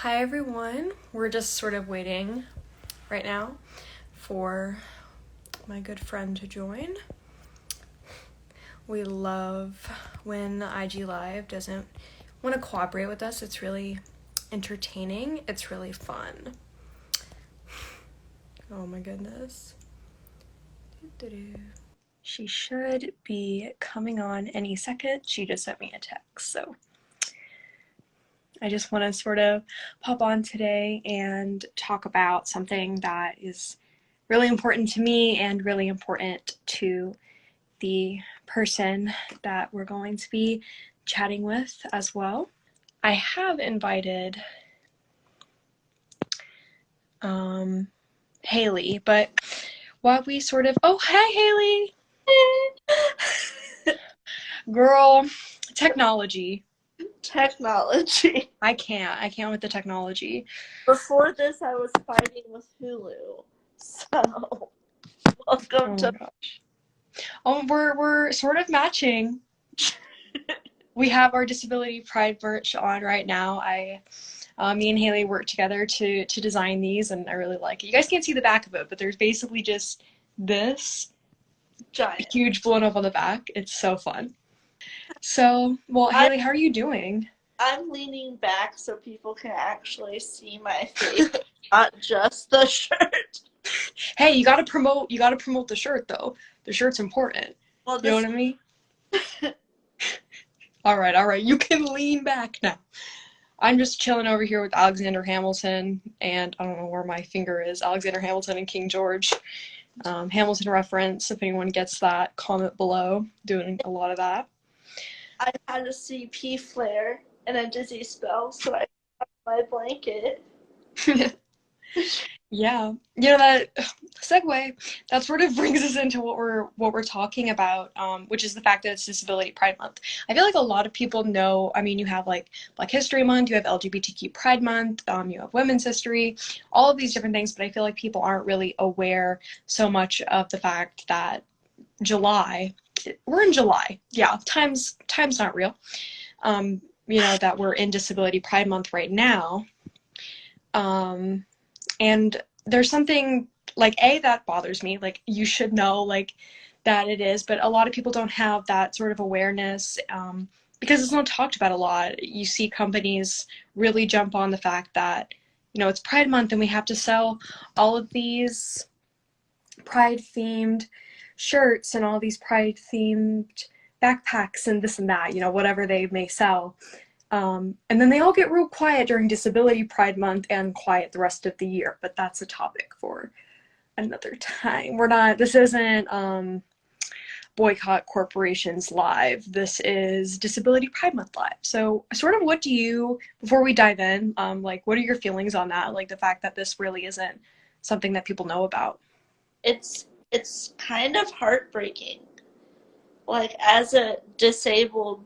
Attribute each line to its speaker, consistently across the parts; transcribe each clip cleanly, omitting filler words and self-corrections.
Speaker 1: Hi everyone, we're just sort of waiting right now for my good friend to join. We love when IG Live doesn't want to cooperate with us. It's really entertaining, it's really fun. Oh my goodness. She should be coming on any second. She just sent me a text, so I just want to sort of pop on today and talk about something that is really important to me and really important to the person that we're going to be chatting with as well. I have invited Haley, but while we sort of, oh, hey Haley! Girl, technology.
Speaker 2: Technology.
Speaker 1: I can't with the technology.
Speaker 2: Before this, I was fighting with Hulu. So,
Speaker 1: Oh
Speaker 2: welcome
Speaker 1: my
Speaker 2: to.
Speaker 1: gosh. Oh, we're sort of matching. We have our Disability Pride merch on right now. Me and Haley worked together to design these, and I really like it. You guys can't see the back of it, but there's basically just this
Speaker 2: Giant.
Speaker 1: huge blown up on the back. It's so fun. So, well,
Speaker 2: I,
Speaker 1: Haley, how are you doing?
Speaker 2: I'm leaning back so people can actually see my face, not just the shirt.
Speaker 1: Hey, you gotta promote the shirt though. The shirt's important.
Speaker 2: Well,
Speaker 1: You know
Speaker 2: this.
Speaker 1: what I mean? All right. You can lean back now. I'm just chilling over here with Alexander Hamilton, and I don't know where my finger is. Alexander Hamilton and King George. Hamilton reference, if anyone gets that, comment below. Doing a lot of that.
Speaker 2: I had a CP flare and a dizzy spell, so I got my blanket.
Speaker 1: Yeah, that segue, that sort of brings us into what we're talking about, which is the fact that it's Disability Pride Month. I feel like a lot of people know. I mean, you have like Black History Month, you have LGBTQ Pride Month, you have Women's History, all of these different things. But I feel like people aren't really aware so much of the fact that July, we're in July. Yeah, time's not real. That we're in Disability Pride Month right now. And there's something like that bothers me. Like, you should know like that it is, but a lot of people don't have that sort of awareness, because it's not talked about a lot. You see companies really jump on the fact that it's Pride Month and we have to sell all of these Pride themed shirts and all these Pride themed backpacks and this and that, whatever they may sell. And then they all get real quiet during Disability Pride Month and quiet the rest of the year. But that's a topic for another time. This isn't Boycott Corporations Live. This is Disability Pride Month Live. So, sort of, before we dive in, what are your feelings on that? Like, the fact that this really isn't something that people know about.
Speaker 2: It's kind of heartbreaking. Like, as a disabled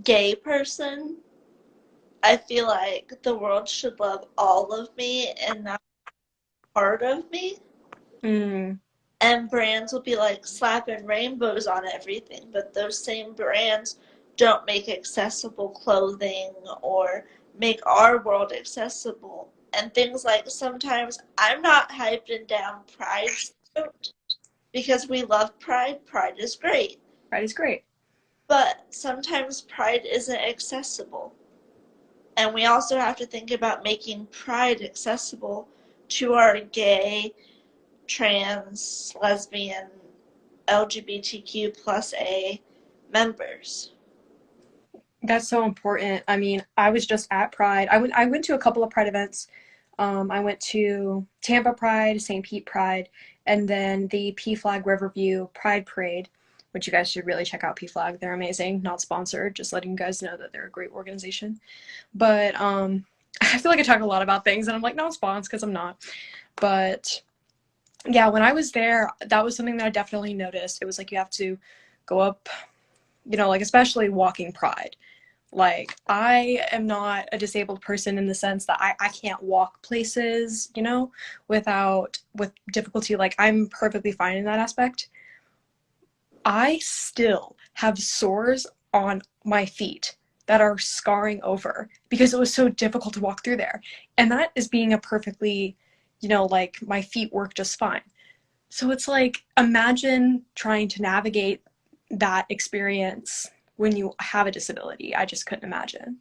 Speaker 2: gay person, I feel like the world should love all of me and not part of me.
Speaker 1: Mm.
Speaker 2: And brands will be like slapping rainbows on everything, but those same brands don't make accessible clothing or make our world accessible. And things like, sometimes I'm not hyped and down Pride because we love Pride. Pride is great.
Speaker 1: Pride is great.
Speaker 2: But sometimes Pride isn't accessible. And we also have to think about making Pride accessible to our gay, trans, lesbian, LGBTQ plus A members.
Speaker 1: That's so important. I mean, I was just at Pride. I went to a couple of Pride events. I went to Tampa Pride, St. Pete Pride, and then the PFLAG Riverview Pride Parade, which you guys should really check out. PFLAG, they're amazing. Not sponsored, just letting you guys know that they're a great organization. But I feel like I talk a lot about things, and I'm like, not sponsored because I'm not. But yeah, when I was there, that was something that I definitely noticed. It was like you have to go up, like especially walking Pride. Like, I am not a disabled person in the sense that I can't walk places, with difficulty. Like, I'm perfectly fine in that aspect. I still have sores on my feet that are scarring over because it was so difficult to walk through there. And that is being a perfectly, like my feet work just fine. So it's like, imagine trying to navigate that experience when you have a disability. I just couldn't imagine.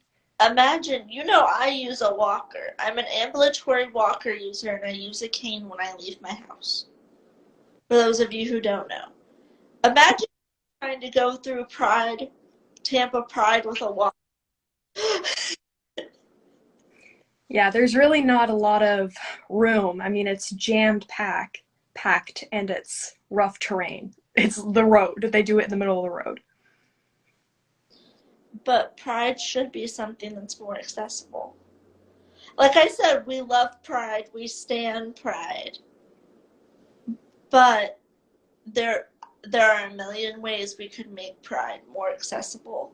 Speaker 2: Imagine, I use a walker. I'm an ambulatory walker user, and I use a cane when I leave my house. For those of you who don't know. Imagine trying to go through Tampa Pride with a walker.
Speaker 1: Yeah, there's really not a lot of room. I mean, it's packed, and it's rough terrain. It's the road. They do it in the middle of the road.
Speaker 2: But Pride should be something that's more accessible. Like I said, we love Pride. We stand Pride. But there are a million ways we could make Pride more accessible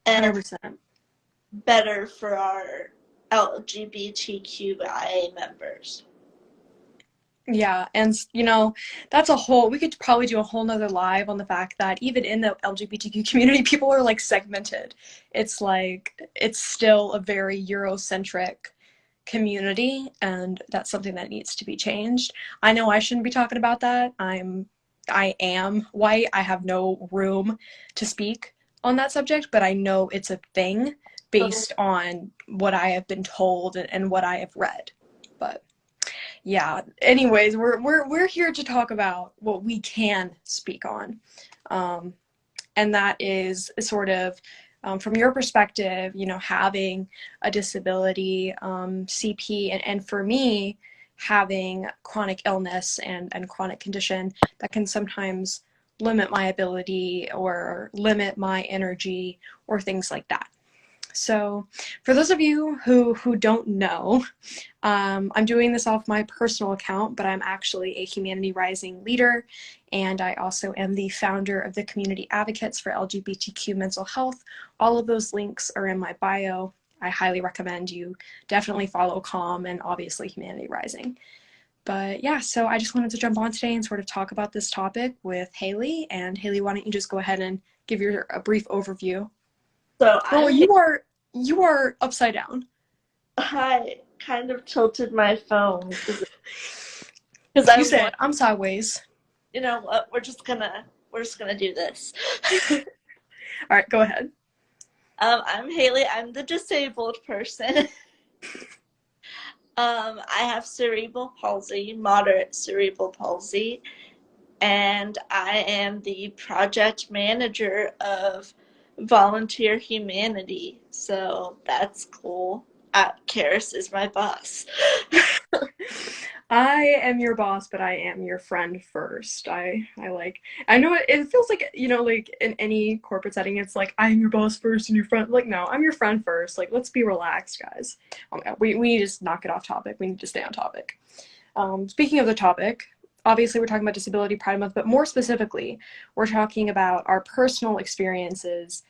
Speaker 2: and
Speaker 1: 100%.
Speaker 2: better for our LGBTQIA members.
Speaker 1: Yeah, and we could probably do a whole nother live on the fact that even in the LGBTQ community, people are like segmented. It's like, it's still a very Eurocentric community, and that's something that needs to be changed. I know I shouldn't be talking about that. I am white. I have no room to speak on that subject, but I know it's a thing based on what I have been told and what I have read. But yeah, anyways, we're here to talk about what we can speak on. And that is sort of from your perspective, having a disability, CP, and for me, having chronic illness and chronic condition that can sometimes limit my ability or limit my energy or things like that. So for those of you who don't know, I'm doing this off my personal account, but I'm actually a Humanity Rising leader, and I also am the founder of the Community Advocates for LGBTQ Mental Health. All of those links are in my bio. I highly recommend you definitely follow CALM and obviously Humanity Rising. But yeah, so I just wanted to jump on today and sort of talk about this topic with Haley. And Haley, why don't you just go ahead and give a brief overview?
Speaker 2: So
Speaker 1: Oh, you are upside down.
Speaker 2: I kind of tilted my phone because
Speaker 1: You said I'm sideways.
Speaker 2: you know what? We're just gonna do this.
Speaker 1: All right, go ahead.
Speaker 2: I'm Haley. I'm the disabled person. I have cerebral palsy, moderate cerebral palsy, and I am the project manager of Volunteer Humanity. So that's cool. Carys is my boss.
Speaker 1: I am your boss, but I am your friend first. I know it feels like, like in any corporate setting, it's like, I'm your boss first and your friend. Like, no, I'm your friend first. Like, let's be relaxed, guys. Oh my God, we need to just knock it off topic. We need to stay on topic. Speaking of the topic, obviously we're talking about Disability Pride Month, but more specifically, we're talking about our personal experiences,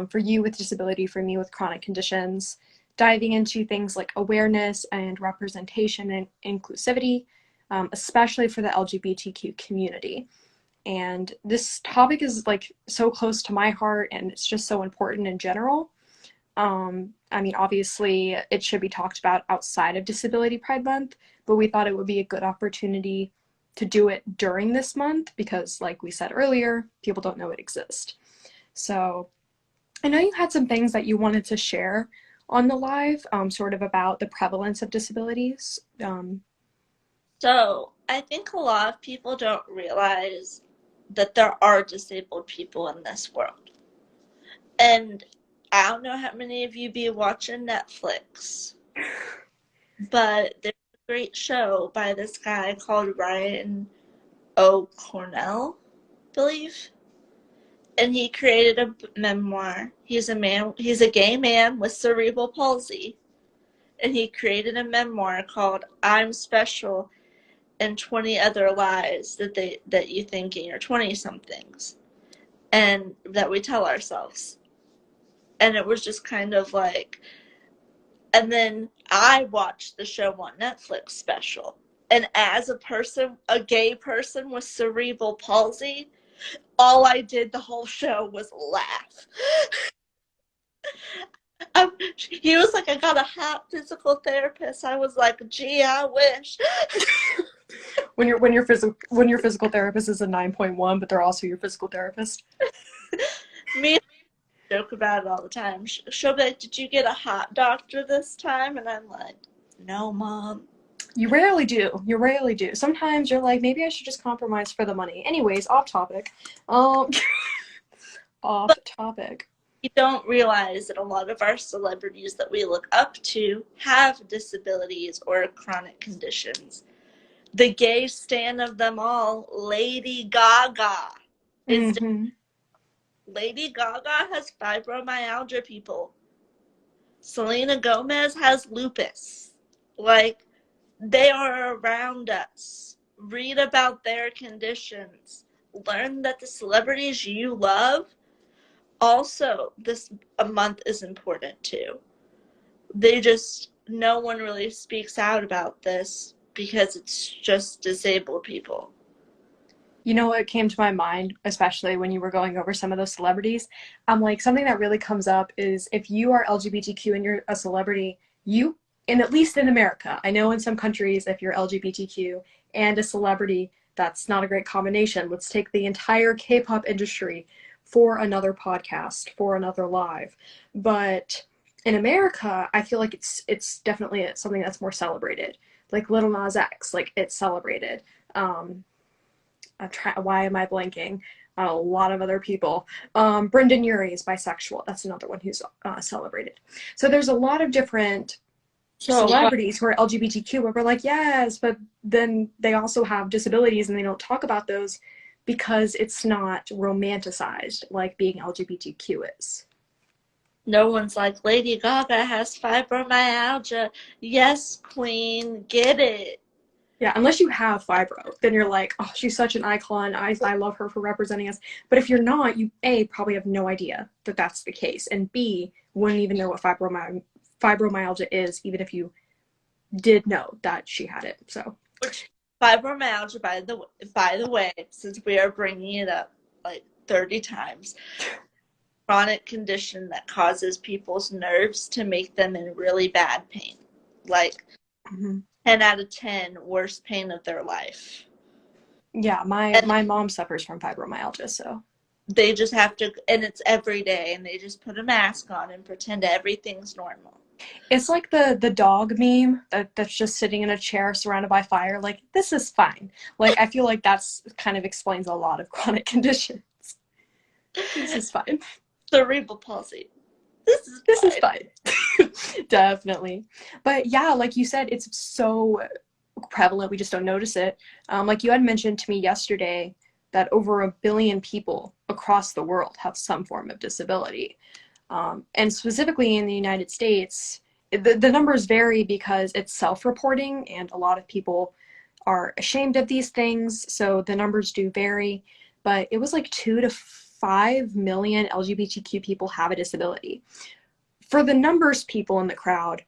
Speaker 1: for you with disability, for me with chronic conditions, diving into things like awareness and representation and inclusivity, especially for the LGBTQ community. And this topic is like so close to my heart, and it's just so important in general. I mean, obviously it should be talked about outside of Disability Pride Month, but we thought it would be a good opportunity to do it during this month because, like we said earlier, people don't know it exists. So I know you had some things that you wanted to share on the live, sort of about the prevalence of disabilities.
Speaker 2: So I think a lot of people don't realize that there are disabled people in this world. And I don't know how many of you be watching Netflix, but there's a great show by this guy called Ryan O'Cornell, I believe. And he created a memoir. He's a gay man with cerebral palsy. And he created a memoir called I'm Special and 20 Other Lies that you think in your 20 somethings and that we tell ourselves. And it was just kind of like, and then I watched the show on Netflix special. And as a gay person with cerebral palsy, all I did the whole show was laugh. He was like, I got a hot physical therapist. I was like, gee, I wish.
Speaker 1: When your physical therapist is a 9.1, but they're also your physical therapist.
Speaker 2: Me joke about it all the time. She'll be like, did you get a hot doctor this time? And I'm like, no, Mom.
Speaker 1: You rarely do. You rarely do. Sometimes you're like, maybe I should just compromise for the money. Anyways, off topic. Um, off
Speaker 2: But
Speaker 1: topic.
Speaker 2: we don't realize that a lot of our celebrities that we look up to have disabilities or chronic conditions. The gay stan of them all, Lady Gaga, is
Speaker 1: Mm-hmm.
Speaker 2: Lady Gaga has fibromyalgia, people. Selena Gomez has lupus. Like, they are around us. Read about their conditions. Learn that the celebrities you love also this a month is important too. They just no one really speaks out about this because it's just disabled people.
Speaker 1: You know what came to my mind, especially when you were going over some of those celebrities? I'm like, something that really comes up is if you are LGBTQ and you're a celebrity, and at least in America, I know in some countries, if you're LGBTQ and a celebrity, that's not a great combination. Let's take the entire K-pop industry for another podcast, for another live. But in America, I feel like it's definitely something that's more celebrated. Like Little Nas X, like it's celebrated. Um, why am I blanking? A lot of other people. Brendan Urie is bisexual. That's another one who's celebrated. So there's a lot of different
Speaker 2: So
Speaker 1: celebrities who are LGBTQ where we're like, yes, but then they also have disabilities and they don't talk about those because it's not romanticized like being LGBTQ is.
Speaker 2: no one's like Lady Gaga has fibromyalgia. Yes, Queen, get it.
Speaker 1: Yeah, unless you have fibro, then you're like, oh, she's such an icon. I love her for representing us. But if you're not, you A, probably have no idea that that's the case, and B, wouldn't even know what fibromyalgia is, even if you did know that she had it. So,
Speaker 2: Which fibromyalgia, by the way, since we are bringing it up like 30 times, chronic condition that causes people's nerves to make them in really bad pain. Like
Speaker 1: mhm.
Speaker 2: 10 out of 10 worst pain of their life.
Speaker 1: Yeah, my
Speaker 2: And
Speaker 1: my mom suffers from fibromyalgia, so
Speaker 2: they just have to, and it's every day, and they just put a mask on and pretend everything's normal.
Speaker 1: it's like the dog meme that's just sitting in a chair surrounded by fire. Like this is fine. Like I feel like that's kind of explains a lot of chronic conditions. This is fine.
Speaker 2: Cerebral palsy. This is
Speaker 1: This is
Speaker 2: fine.
Speaker 1: fine. Definitely. But yeah, like you said, it's so prevalent, we just don't notice it. Like you had mentioned to me yesterday that over 1 billion people across the world have some form of disability. And specifically in the United States, the numbers vary because it's self-reporting and a lot of people are ashamed of these things. So the numbers do vary, but it was like 2 to 5 million LGBTQ people have a disability. For the numbers people in the crowd,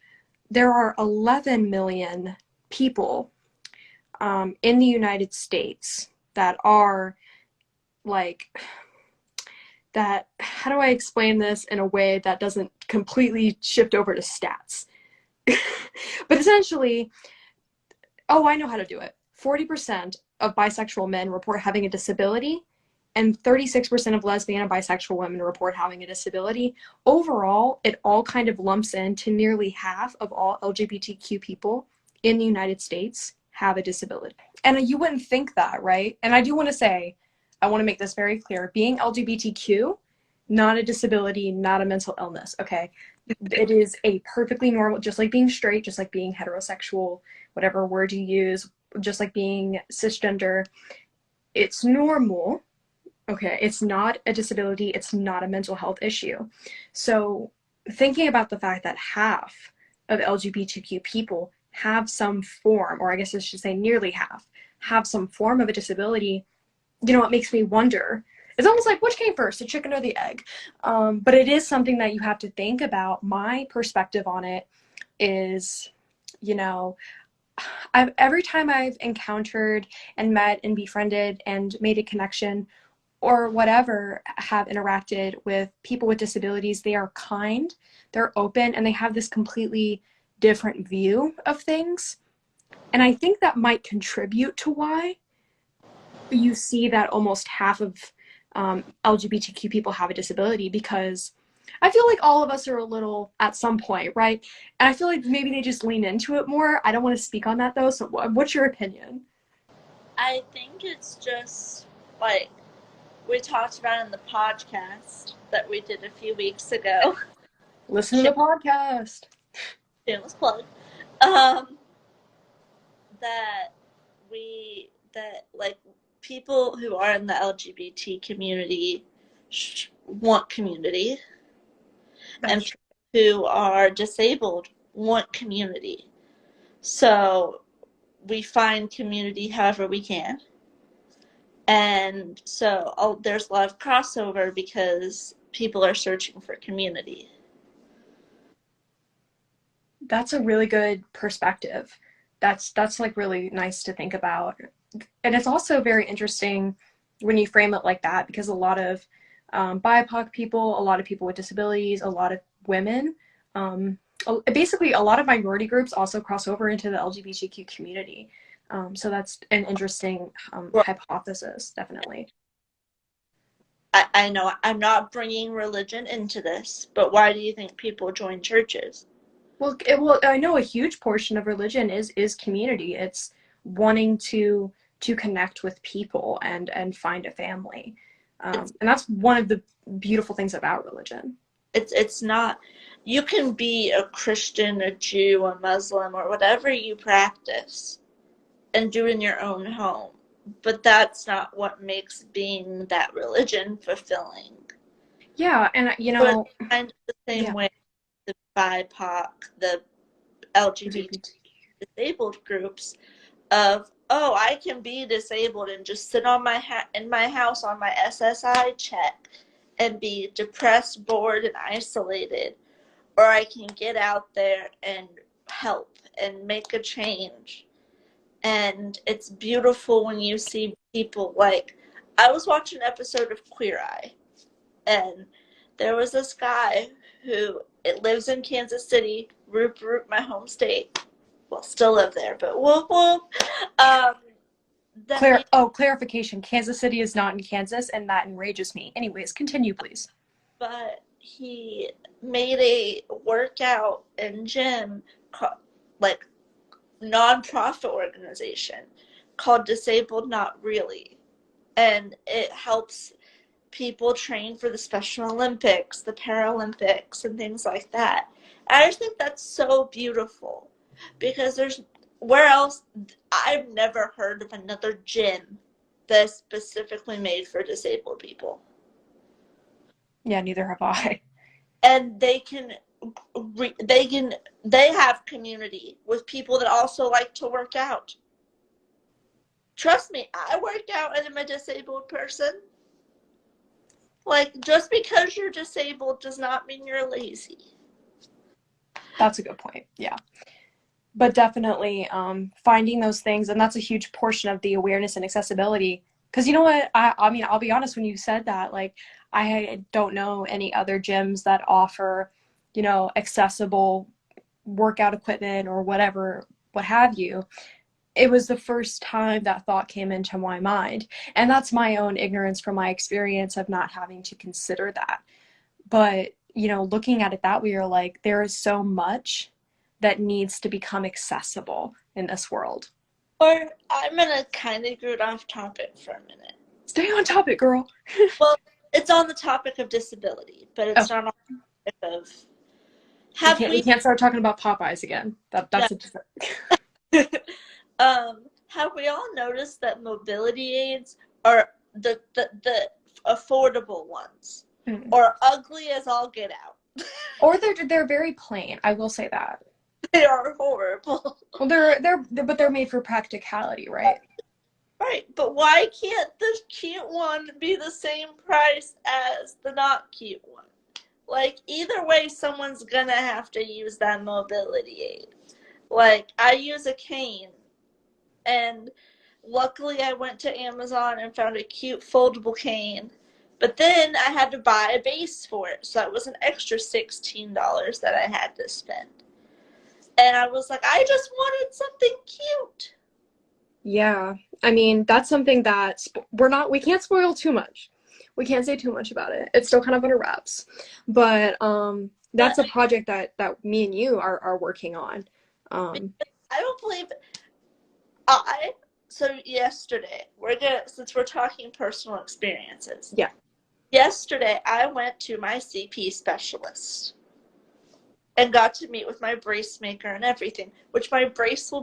Speaker 1: there are 11 million people in the United States that are like that. How do I explain this in a way that doesn't completely shift over to stats? But essentially, oh, I know how to do it. 40% of bisexual men report having a disability, and 36% of lesbian and bisexual women report having a disability. Overall, it all kind of lumps into nearly half of all LGBTQ people in the United States have a disability. And you wouldn't think that, right? And I do want to say, I want to make this very clear. Being LGBTQ, not a disability, not a mental illness, okay? It is a perfectly normal, just like being straight, just like being heterosexual, whatever word you use, just like being cisgender. It's normal. Okay, it's not a disability, it's not a mental health issue. So, thinking about the fact that half of LGBTQ people have some form, or I guess I should say nearly half, have some form of a disability, it makes me wonder. It's almost like which came first, the chicken or the egg? But it is something that you have to think about. My perspective on it is, you know, every time I've encountered and met and befriended and made a connection or whatever have interacted with people with disabilities, they are kind, they're open, and they have this completely different view of things. And I think that might contribute to why you see that almost half of LGBTQ people have a disability, because I feel like all of us are a little at some point, right? And I feel like maybe they just lean into it more. I don't want to speak on that though. So, what's your opinion?
Speaker 2: I think it's just like we talked about in the podcast that we did a few weeks ago.
Speaker 1: Listen to the podcast.
Speaker 2: Shameless plug. Um, that that like people who are in the LGBT community want community, and
Speaker 1: That's
Speaker 2: people who are disabled want community. So we find community however we can. And so there's a lot of crossover because people are searching for community.
Speaker 1: that's a really good perspective. That's like really nice to think about. And it's also very interesting when you frame it like that, because a lot of BIPOC people, a lot of people with disabilities, a lot of women, um, basically a lot of minority groups also cross over into the LGBTQ community. So that's an interesting hypothesis, definitely.
Speaker 2: I know I'm not bringing religion into this, but why do you think people join churches?
Speaker 1: Well, I know a huge portion of religion is community. It's wanting to connect with people and find a family,
Speaker 2: It's
Speaker 1: and that's one of the beautiful things about religion.
Speaker 2: it's not. You can be a Christian, a Jew, a Muslim, or whatever you practice, and do in your own home. But that's not what makes being that religion fulfilling.
Speaker 1: Yeah, and
Speaker 2: But kind of the same
Speaker 1: yeah,
Speaker 2: way the BIPOC, the LGBT
Speaker 1: LGBT.
Speaker 2: disabled groups of, oh, I can be disabled and just sit on in my house on my SSI check and be depressed, bored, and isolated, or I can get out there and help and make a change. And it's beautiful when you see people like, I was watching an episode of Queer Eye, and there was this guy who it lives in Kansas City, root root, my home state. Well, still live there, but whoop whoop. Um, that made,
Speaker 1: Clarification. Kansas City is not in Kansas, and that enrages me. Anyways, continue, please.
Speaker 2: but he made a workout and gym, like nonprofit organization called Disabled Not Really, and it helps people train for the Special Olympics, the Paralympics, and things like that. And I just think that's so beautiful because there's where else I've never heard of another gym that's specifically made for disabled people.
Speaker 1: Yeah, neither have I.
Speaker 2: And they can they have community with people that also like to work out. Trust me, I work out and I'm a disabled person. Like, just because you're disabled does not mean you're lazy.
Speaker 1: That's a good point. Yeah. But definitely finding those things, and that's a huge portion of the awareness and accessibility. Because you know what, I mean, I'll be honest, when you said that, like, I don't know any other gyms that offer, accessible workout equipment or whatever, what have you. It was the first time that thought came into my mind, and that's my own ignorance from my experience of not having to consider that. But looking at it that way, you're like, there is so much that needs to become accessible in this world.
Speaker 2: Or I'm gonna kind of get off topic for a minute.
Speaker 1: Stay on topic, girl.
Speaker 2: Well, it's on the topic of disability, but
Speaker 1: Oh,
Speaker 2: it's not on the topic of
Speaker 1: we
Speaker 2: have
Speaker 1: can't we
Speaker 2: we
Speaker 1: can't start talking about Popeyes again.
Speaker 2: yeah,
Speaker 1: That's a
Speaker 2: have we all noticed that mobility aids are the affordable ones, or ugly as all get out?
Speaker 1: or they're very plain. I will say that.
Speaker 2: They are horrible.
Speaker 1: Well, but they're made for practicality, right?
Speaker 2: Right, but why can't the cute one be the same price as the not cute one? Like, either way, someone's gonna have to use that mobility aid. Like, I use a cane, and luckily I went to Amazon and found a cute foldable cane. But then I had to buy a base for it, so that was an extra $16 that I had to spend. And I was like, I just wanted something cute.
Speaker 1: Yeah. I mean, that's something that we can't spoil too much. We can't say too much about it. It's still kind of under wraps. But
Speaker 2: But
Speaker 1: that's a project that me and you are working on. Um,
Speaker 2: I don't believe I so yesterday, since we're talking personal experiences.
Speaker 1: yeah.
Speaker 2: Yesterday I went to my CP specialist and got to meet with my brace maker and everything, which my new brace will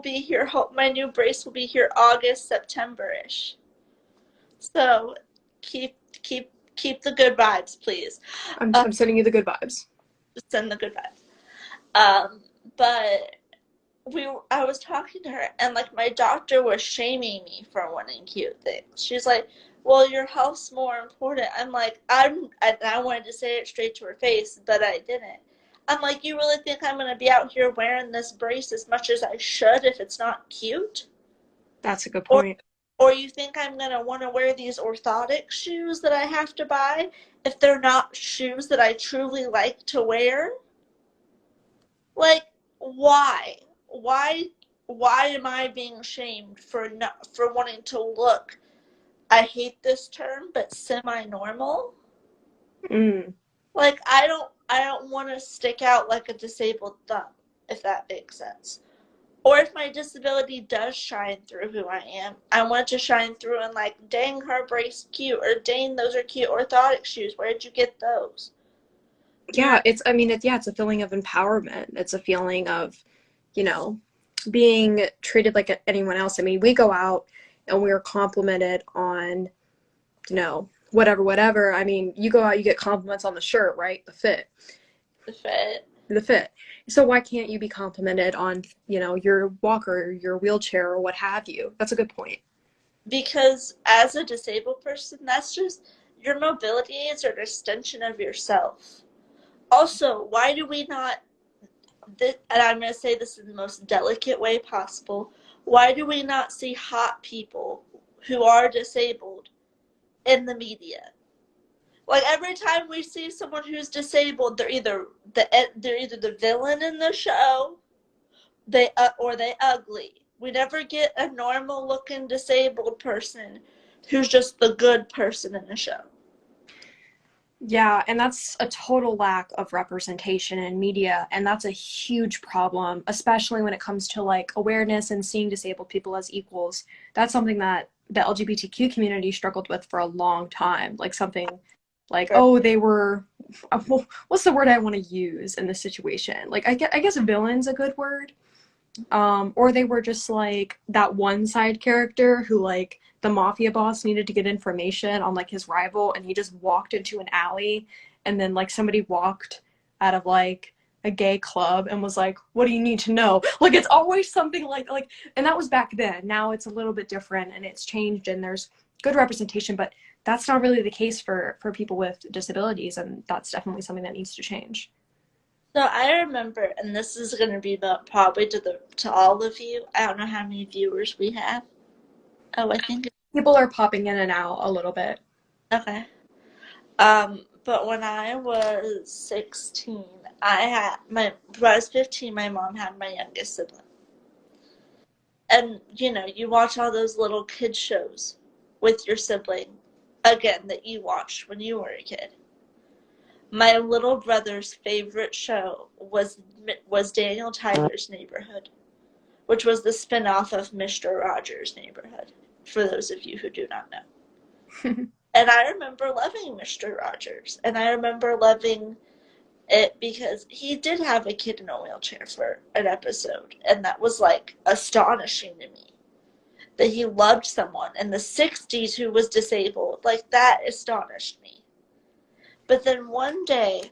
Speaker 2: be here August, September-ish. So keep keep the good vibes, please.
Speaker 1: I'm sending you the good vibes.
Speaker 2: Just send the good vibes. Um, but I was talking to her, and like my doctor was shaming me for wanting cute things. She's like, "Well, your health's more important." I'm like, and I wanted to say it straight to her face, but I didn't. I'm like, "You really think I'm gonna be out here wearing this brace as much as I should if it's not cute?
Speaker 1: That's a good
Speaker 2: Or
Speaker 1: point.
Speaker 2: or you think I'm gonna want to wear these orthotic shoes that I have to buy if they're not shoes that I truly like to wear?" Like, why? Why why am I being shamed for not for wanting to look, I hate this term, but semi-normal?
Speaker 1: Mm.
Speaker 2: Like, I don't want to stick out like a disabled thumb, if that makes sense. Or if my disability does shine through who I am, I want to shine through and like, dang, her brace cute, or dang, those are cute orthotic shoes. Where'd you get those? You know,
Speaker 1: Yeah, I mean, it's a feeling of empowerment. It's a feeling of, you know, being treated like anyone else. I mean, we go out and we are complimented on, whatever. I mean, you go out, you get compliments on the shirt, right?
Speaker 2: the fit.
Speaker 1: The fit. So why can't you be complimented on, your walker, your wheelchair, or what have you? That's a good point.
Speaker 2: Because as a disabled person, that's just your mobility aids are an extension of yourself. Also, why do we not, and I'm going to say this in the most delicate way possible, why do we not see hot people who are disabled in the media? Like every time we see someone who's disabled, they're either the villain in the show, or they ugly. We never get a normal looking disabled person who's just the good person in the show.
Speaker 1: Yeah, and that's a total lack of representation in media, and that's a huge problem, especially when it comes to like awareness and seeing disabled people as equals. That's something that the LGBTQ community struggled with for a long time. Like something like, oh, they were, what's the word I want to use in this situation? Like, I guess villain's a good word. Or they were just like that one side character who like the mafia boss needed to get information on like his rival and he just walked into an alley and then like somebody walked out of like a gay club and was like, what do you need to know? Like it's always something like and that was back then. Now it's a little bit different and it's changed and there's good representation, but that's not really the case for people with disabilities, and that's definitely something that needs to change.
Speaker 2: So I remember, and this is going to be probably to all of you. I don't know how many viewers we have. Oh, I think
Speaker 1: People are popping in and out a little bit.
Speaker 2: okay. But when I was 16, when I was 15, my mom had my youngest sibling. And you watch all those little kid shows with your sibling, again, that you watched when you were a kid. My little brother's favorite show was Daniel Tiger's Neighborhood, which was the spinoff of Mr. Rogers' Neighborhood, for those of you who do not know. And I remember loving Mr. Rogers, and I remember loving it because he did have a kid in a wheelchair for an episode, and that was like astonishing to me. That he loved someone in the 60s who was disabled, like that astonished me. But then one day,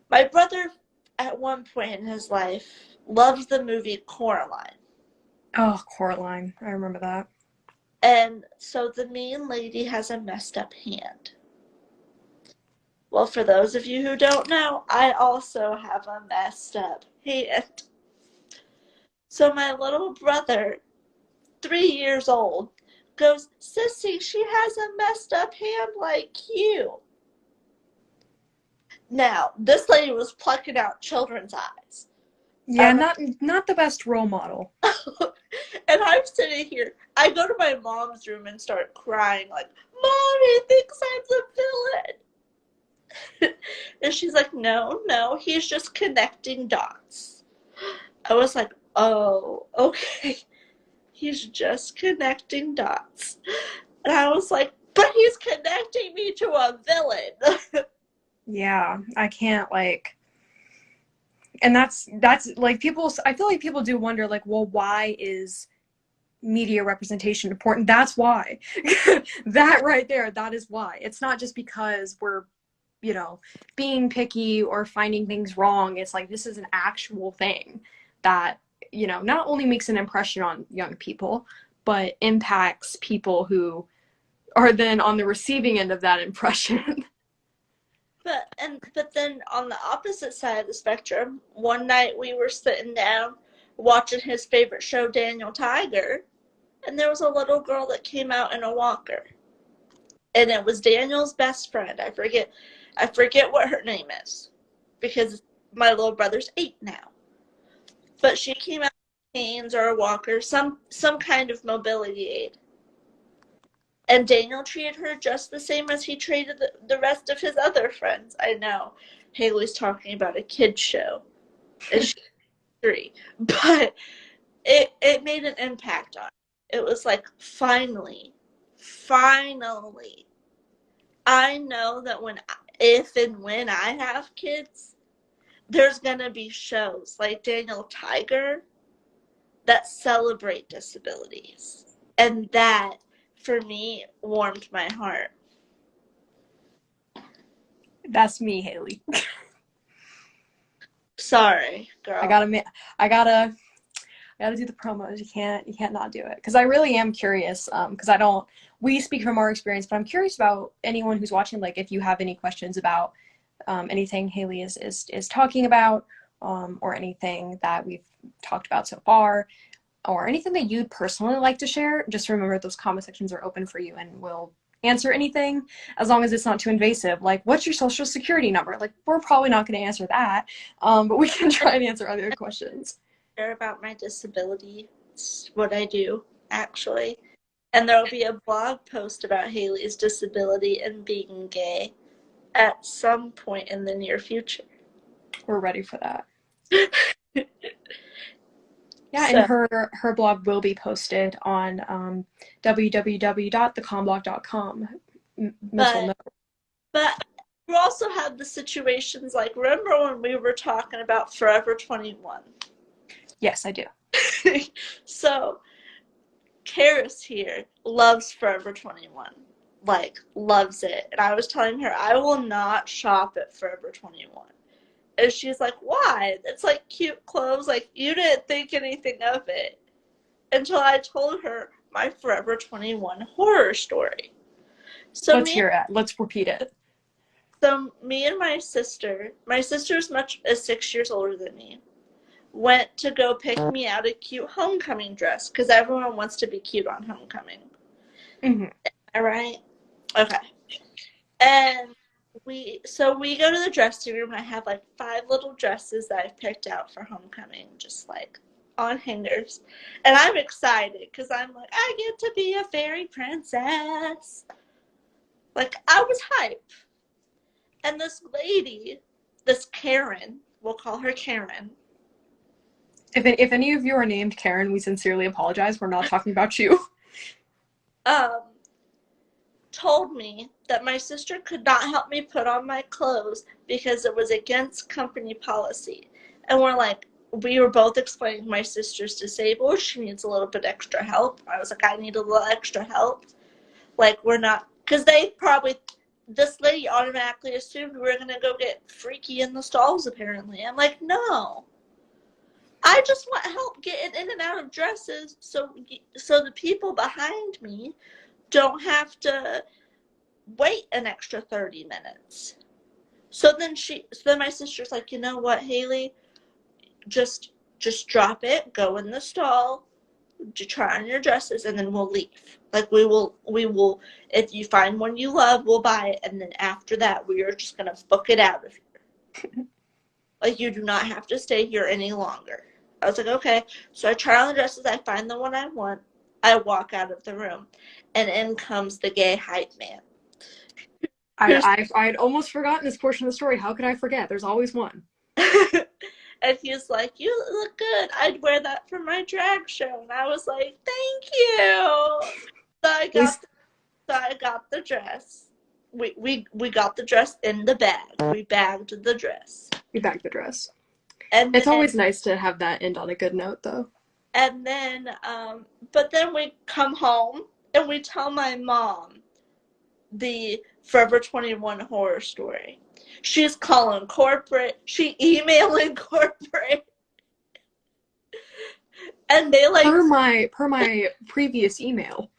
Speaker 2: my brother at one point in his life loved the movie Coraline.
Speaker 1: Oh, Coraline. I remember that.
Speaker 2: And so the mean lady has a messed up hand. Well, for those of you who don't know, I also have a messed up hand. So my little brother 3 years old, goes, "Sissy, she has a messed up hand like you." Now, this lady was plucking out children's eyes.
Speaker 1: Yeah, not the best role model.
Speaker 2: And I'm sitting here. I go to my mom's room and start crying, like, "Mommy thinks I'm the villain." And she's like, "No, no, he's just connecting dots." I was like, "Oh, okay." He's just connecting dots. And I was like, "But he's connecting me to a villain."
Speaker 1: Yeah, I can't like, and that's like people. I feel like people do wonder, like, well, why is media representation important? That's why. That right there, that is why. It's not just because we're, you know, being picky or finding things wrong. It's like this is an actual thing that, you know, not only makes an impression on young people, but impacts people who are then on the receiving end of that impression.
Speaker 2: But then on the opposite side of the spectrum, one night we were sitting down watching his favorite show, Daniel Tiger, and there was a little girl that came out in a walker. And it was Daniel's best friend. I forget what her name is because my little brother's 8 now. But she came out with canes or a walker, some kind of mobility aid. And Daniel treated her just the same as he treated the rest of his other friends. I know Haley's talking about a kid's show. She's 3. But it made an impact on me. It was like, finally, I know that if and when I have kids, there's going to be shows like Daniel Tiger that celebrate disabilities. And that, for me, warmed my heart.
Speaker 1: That's me, Haley.
Speaker 2: Sorry, girl.
Speaker 1: I gotta do the promos. You can't not do it because I really am curious. Because I don't. We speak from our experience, but I'm curious about anyone who's watching. Like, if you have any questions about anything Haley is talking about, or anything that we've talked about so far, or anything that you'd personally like to share, just remember those comment sections are open for you, and we'll answer anything as long as it's not too invasive. Like, what's your social security number? Like, we're probably not going to answer that, but we can try and answer other questions.
Speaker 2: Share about my disability. It's what I do, actually. And there will be a blog post about Haley's disability and being gay at some point in the near future.
Speaker 1: We're ready for that. Yeah, and
Speaker 2: So,
Speaker 1: her blog will be posted on www.thecomblog.com. Miss will
Speaker 2: but
Speaker 1: know.
Speaker 2: but we also have the situations like, remember when we were talking about Forever 21?
Speaker 1: Yes, I do.
Speaker 2: So Carys here loves Forever 21. Like, loves it. And I was telling her, I will not shop at Forever 21. And she's like, "Why? It's like cute clothes. Like, you didn't think anything of it." Until I told her my Forever 21 horror story. So
Speaker 1: Let's
Speaker 2: me,
Speaker 1: hear it. Let's repeat it.
Speaker 2: me and my sister's 6 years older than me, went to go pick me out a cute homecoming dress because everyone wants to be cute on homecoming.
Speaker 1: Mm-hmm.
Speaker 2: All right. Okay. And we go to the dressing room, and I have like 5 little dresses that I've picked out for homecoming, just like on hangers. And I'm excited because I'm like, I get to be a fairy princess. Like, I was hype. And this lady, this Karen, we'll call her Karen.
Speaker 1: If any of you are named Karen, we sincerely apologize. We're not talking about you.
Speaker 2: Um, Told me that my sister could not help me put on my clothes because it was against company policy. And we were both explaining my sister's disabled. She needs a little bit extra help. I was like, I need a little extra help. Like, we're not, because this lady automatically assumed we were going to go get freaky in the stalls, apparently. I'm like, no. I just want help getting in and out of dresses so the people behind me don't have to wait an extra 30 minutes. So then my sister's like, "You know what, Haley? Just drop it, go in the stall, to try on your dresses, and then we'll leave. Like, we will, if you find one you love, we'll buy it, and then after that, we are just going to book it out of here. Like, you do not have to stay here any longer. I was like, okay. So I try on the dresses, I find the one I want, I walk out of the room, and in comes the gay hype man.
Speaker 1: I'd almost forgotten this portion of the story. How could I forget? There's always one.
Speaker 2: And he's like, you look good. I'd wear that for my drag show. And I was like, thank you. So I got the dress. We got the dress in the bag. We bagged the dress.
Speaker 1: You bagged the dress.
Speaker 2: And
Speaker 1: it's
Speaker 2: then,
Speaker 1: always nice to have that end on a good note, though.
Speaker 2: And then, but then we come home and we tell my mom the Forever 21 horror story. She's calling corporate. She emailing corporate. And they like
Speaker 1: per my previous email.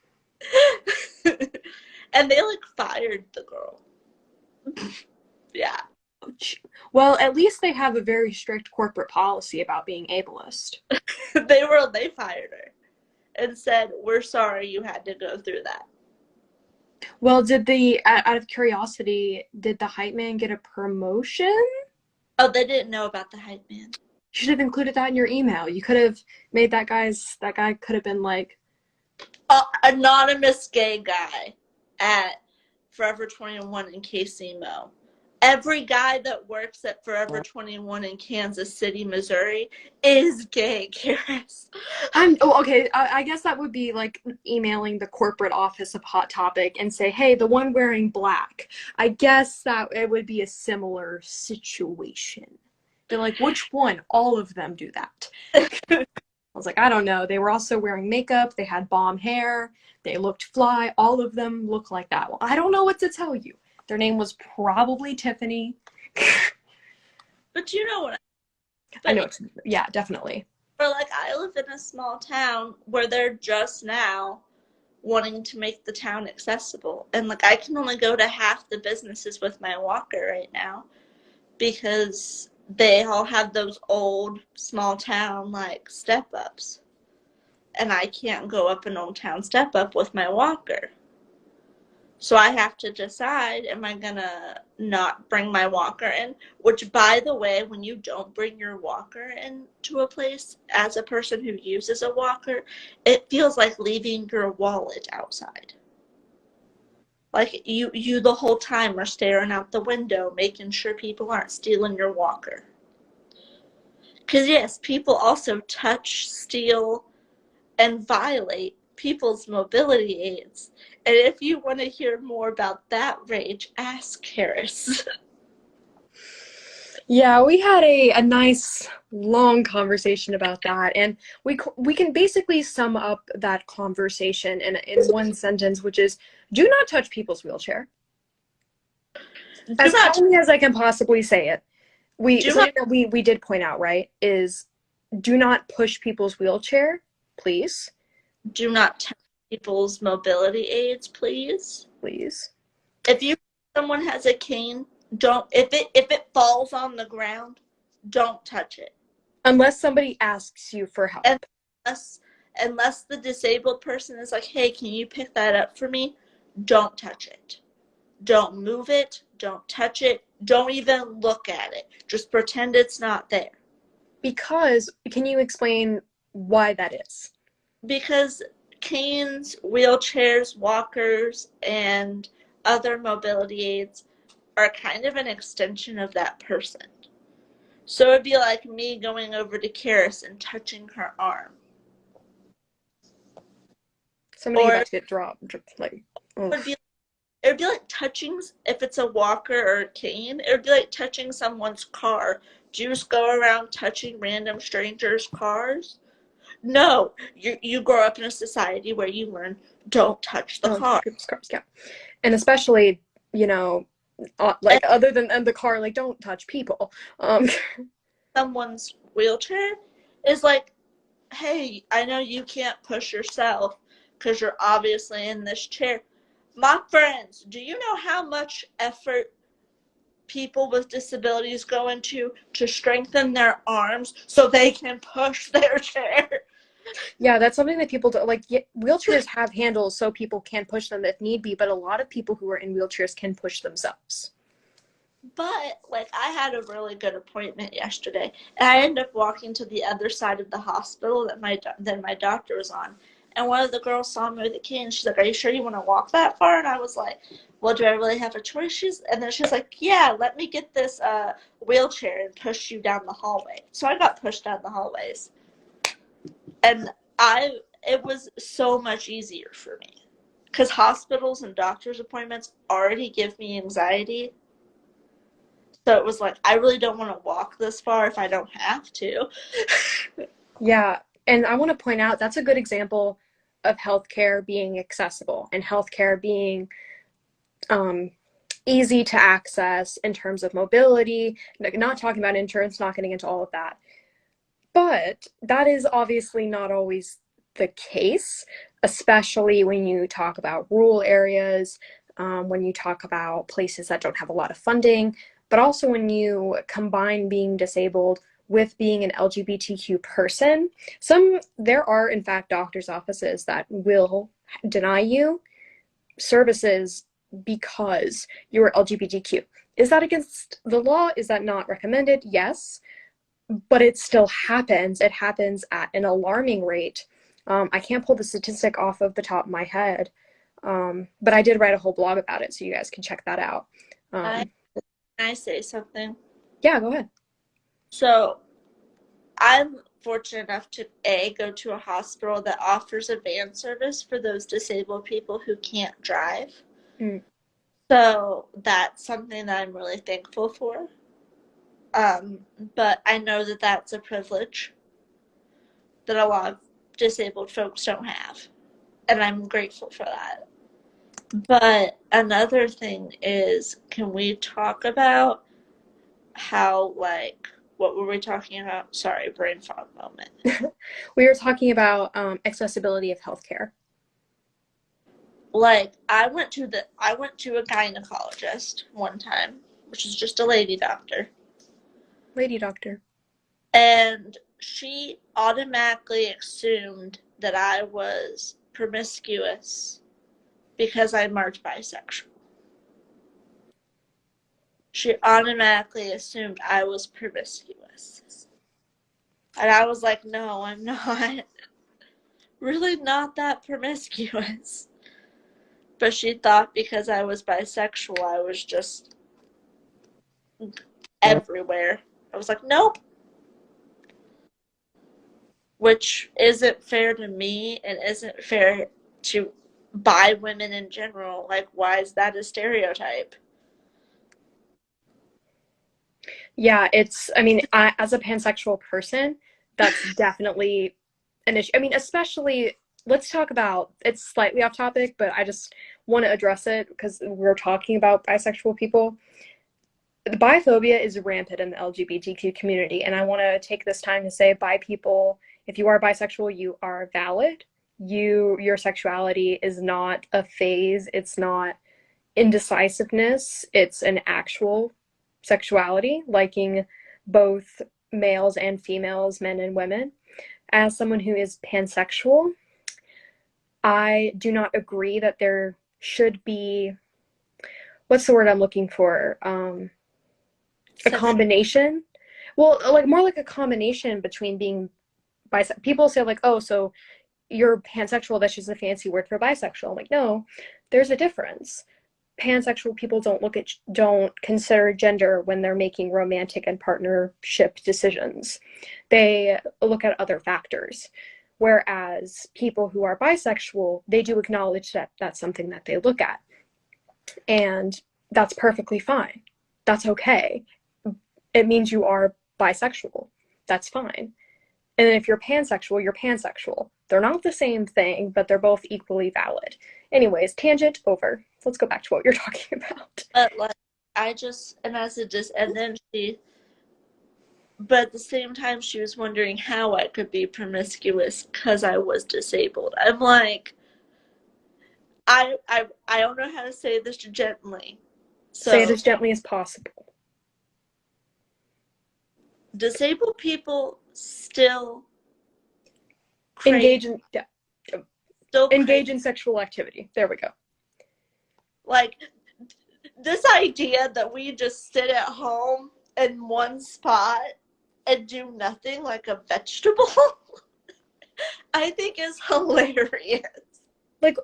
Speaker 2: And they like fired the girl. Yeah.
Speaker 1: Well, at least they have a very strict corporate policy about being ableist.
Speaker 2: They fired her and said, "We're sorry you had to go through that."
Speaker 1: Well, out of curiosity, did the hype man get a promotion?
Speaker 2: Oh, they didn't know about the hype man.
Speaker 1: You should have included that in your email. You could have made that guy could have been like,
Speaker 2: anonymous gay guy at Forever 21 in KCMO. Every guy that works at Forever 21 in Kansas City, Missouri is gay, Carys.
Speaker 1: Okay. I guess that would be like emailing the corporate office of Hot Topic and say, hey, the one wearing black. I guess that it would be a similar situation. They're like, which one? All of them do that. I was like, I don't know. They were also wearing makeup. They had bomb hair. They looked fly. All of them look like that. Well, I don't know what to tell you. Their name was probably Tiffany.
Speaker 2: But you know what?
Speaker 1: I know. Yeah, definitely.
Speaker 2: Or like, I live in a small town where they're just now wanting to make the town accessible. And like, I can only go to half the businesses with my walker right now because they all have those old small town like step ups. And I can't go up an old town step up with my walker. So I have to decide, am I gonna not bring my walker in? Which, by the way, when you don't bring your walker into a place as a person who uses a walker, it feels like leaving your wallet outside. Like you the whole time are staring out the window, making sure people aren't stealing your walker. Because yes, people also touch, steal, and violate people's mobility aids. And if you want to hear more about that rage, ask Carys.
Speaker 1: Yeah, we had a nice long conversation about that, and we can basically sum up that conversation in one sentence, which is, do not touch people's wheelchair. As calmly as I can possibly say it. Something that we did point out, right, is do not push people's wheelchair, please.
Speaker 2: Do not touch people's mobility aids, please.
Speaker 1: Please.
Speaker 2: If someone has a cane, don't, if it falls on the ground, don't touch it.
Speaker 1: Unless somebody asks you for help.
Speaker 2: Unless the disabled person is like, hey, can you pick that up for me? Don't touch it. Don't move it. Don't touch it. Don't even look at it. Just pretend it's not there.
Speaker 1: Because, can you explain why that is?
Speaker 2: Because canes, wheelchairs, walkers, and other mobility aids are kind of an extension of that person. So it'd be like me going over to Carys and touching her arm.
Speaker 1: Somebody about to get dropped. Like,
Speaker 2: it would be like touching, if it's a walker or a cane, it would be like touching someone's car. Do you just go around touching random strangers' cars? No, you grow up in a society where you learn, don't touch the car.
Speaker 1: Cars, yeah. And especially, like, other than the car, like, don't touch people.
Speaker 2: Someone's wheelchair is like, hey, I know you can't push yourself because you're obviously in this chair. My friends, do you know how much effort people with disabilities go into to strengthen their arms so they can push their chair?
Speaker 1: Yeah, that's something that people don't like. Wheelchairs have handles so people can push them if need be, but a lot of people who are in wheelchairs can push themselves.
Speaker 2: But like I had a really good appointment yesterday, and I ended up walking to the other side of the hospital that my doctor was on. And one of the girls saw me with a cane. She's like, "Are you sure you want to walk that far?" And I was like, "Well, do I really have a choice?" And then she's like, "Yeah, let me get this wheelchair and push you down the hallway." So I got pushed down the hallways, and I it was so much easier for me because hospitals and doctor's appointments already give me anxiety. So it was like, I really don't want to walk this far if I don't have to.
Speaker 1: Yeah, and I want to point out that's a good example of healthcare being accessible and healthcare being um, easy to access in terms of mobility. Not talking about insurance, not getting into all of that. But that is obviously not always the case, especially when you talk about rural areas, when you talk about places that don't have a lot of funding, but also when you combine being disabled with being an LGBTQ person. There are, in fact, doctors' offices that will deny you services because you're LGBTQ. Is that against the law? Is that not recommended? Yes, but it still happens. It happens at an alarming rate. I can't pull the statistic off of the top of my head, but I did write a whole blog about it, so you guys can check that out.
Speaker 2: I,
Speaker 1: Um,
Speaker 2: I say something.
Speaker 1: yeah, go ahead.
Speaker 2: So I'm fortunate enough to go to a hospital that offers a van service for those disabled people who can't drive.
Speaker 1: Mm.
Speaker 2: So that's something that I'm really thankful for. Um, but I know that that's a privilege that a lot of disabled folks don't have, and I'm grateful for that. But another thing is, can we talk about how, like, what were we talking about? Sorry, brain fog moment.
Speaker 1: We were talking about accessibility of healthcare.
Speaker 2: Like, I went to a gynecologist one time, which is just a lady doctor,
Speaker 1: Lady doctor.
Speaker 2: and she automatically assumed that I was promiscuous because I marked bisexual. She automatically assumed I was promiscuous. And I was like, no, I'm not. Really not that promiscuous. But she thought because I was bisexual, I was just everywhere. I was like, nope. Which isn't fair to me and isn't fair to bi women in general. Like, why is that a stereotype?
Speaker 1: Yeah, I mean, as a pansexual person, that's definitely an issue. I mean, especially, let's talk about, it's slightly off topic, but I just want to address it because we're talking about bisexual people. The biphobia is rampant in the LGBTQ community, and I want to take this time to say, bi people, if you are bisexual, you are valid. Your sexuality is not a phase. It's not indecisiveness. It's an actual sexuality, liking both males and females, men and women. As someone who is pansexual, I do not agree that there should be, what's the word I'm looking for? A
Speaker 2: Sex-
Speaker 1: combination. Well, like more like a combination between being bisexual. People say like, oh, so you're pansexual. That's just a fancy word for bisexual. I'm like, no, there's a difference. Pansexual people don't consider gender when they're making romantic and partnership decisions. They look at other factors. Whereas people who are bisexual, they do acknowledge that that's something that they look at. And that's perfectly fine. That's okay. It means you are bisexual. That's fine. And if you're pansexual, you're pansexual. They're not the same thing, but they're both equally valid. Anyways, tangent over. Let's go back to what you're talking about.
Speaker 2: but like, I just, and as a dis, and then she, but at the same time, she was wondering how I could be promiscuous because I was disabled. I'm like, I don't know how to say this gently.
Speaker 1: Say it
Speaker 2: So
Speaker 1: as gently as possible.
Speaker 2: disabled people still
Speaker 1: Engage in, yeah.
Speaker 2: Still
Speaker 1: Engage in sexual activity. There we go.
Speaker 2: Like, this idea that we just sit at home in one spot and do nothing like a vegetable, I think is hilarious.
Speaker 1: Like,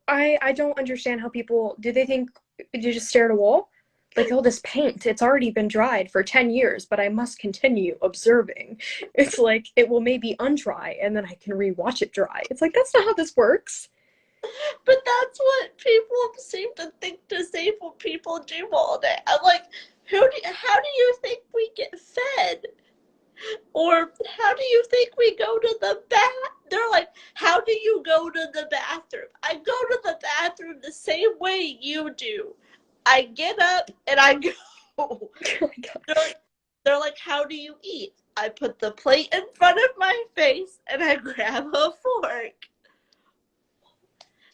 Speaker 1: I don't understand how people, do they think you just stare at a wall? Like, oh, this paint, it's already been dried for 10 years, but I must continue observing. It's like, it will maybe undry, and then I can rewatch it dry. It's like, that's not how this works.
Speaker 2: But that's what people seem to think disabled people do all day. I'm like, how do you think we get fed? Or how do you think we go to the bath? They're like, how do you go to the bathroom? I go to the bathroom the same way you do. I get up and I go.
Speaker 1: Oh my God.
Speaker 2: They're like, how do you eat? I put the plate in front of my face and I grab a fork.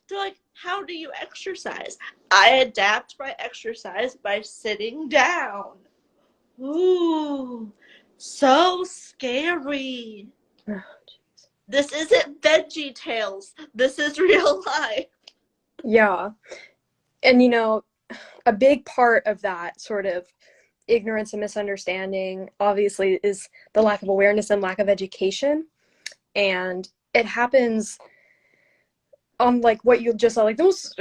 Speaker 2: They're like, how do you exercise? I adapt my exercise by sitting down. Ooh, so scary.
Speaker 1: Oh,
Speaker 2: this isn't Veggie Tales. This is real life.
Speaker 1: yeah. And, you know, a big part of that sort of ignorance and misunderstanding, obviously, is the lack of awareness and lack of education. And it happens on, like, what you just saw, like those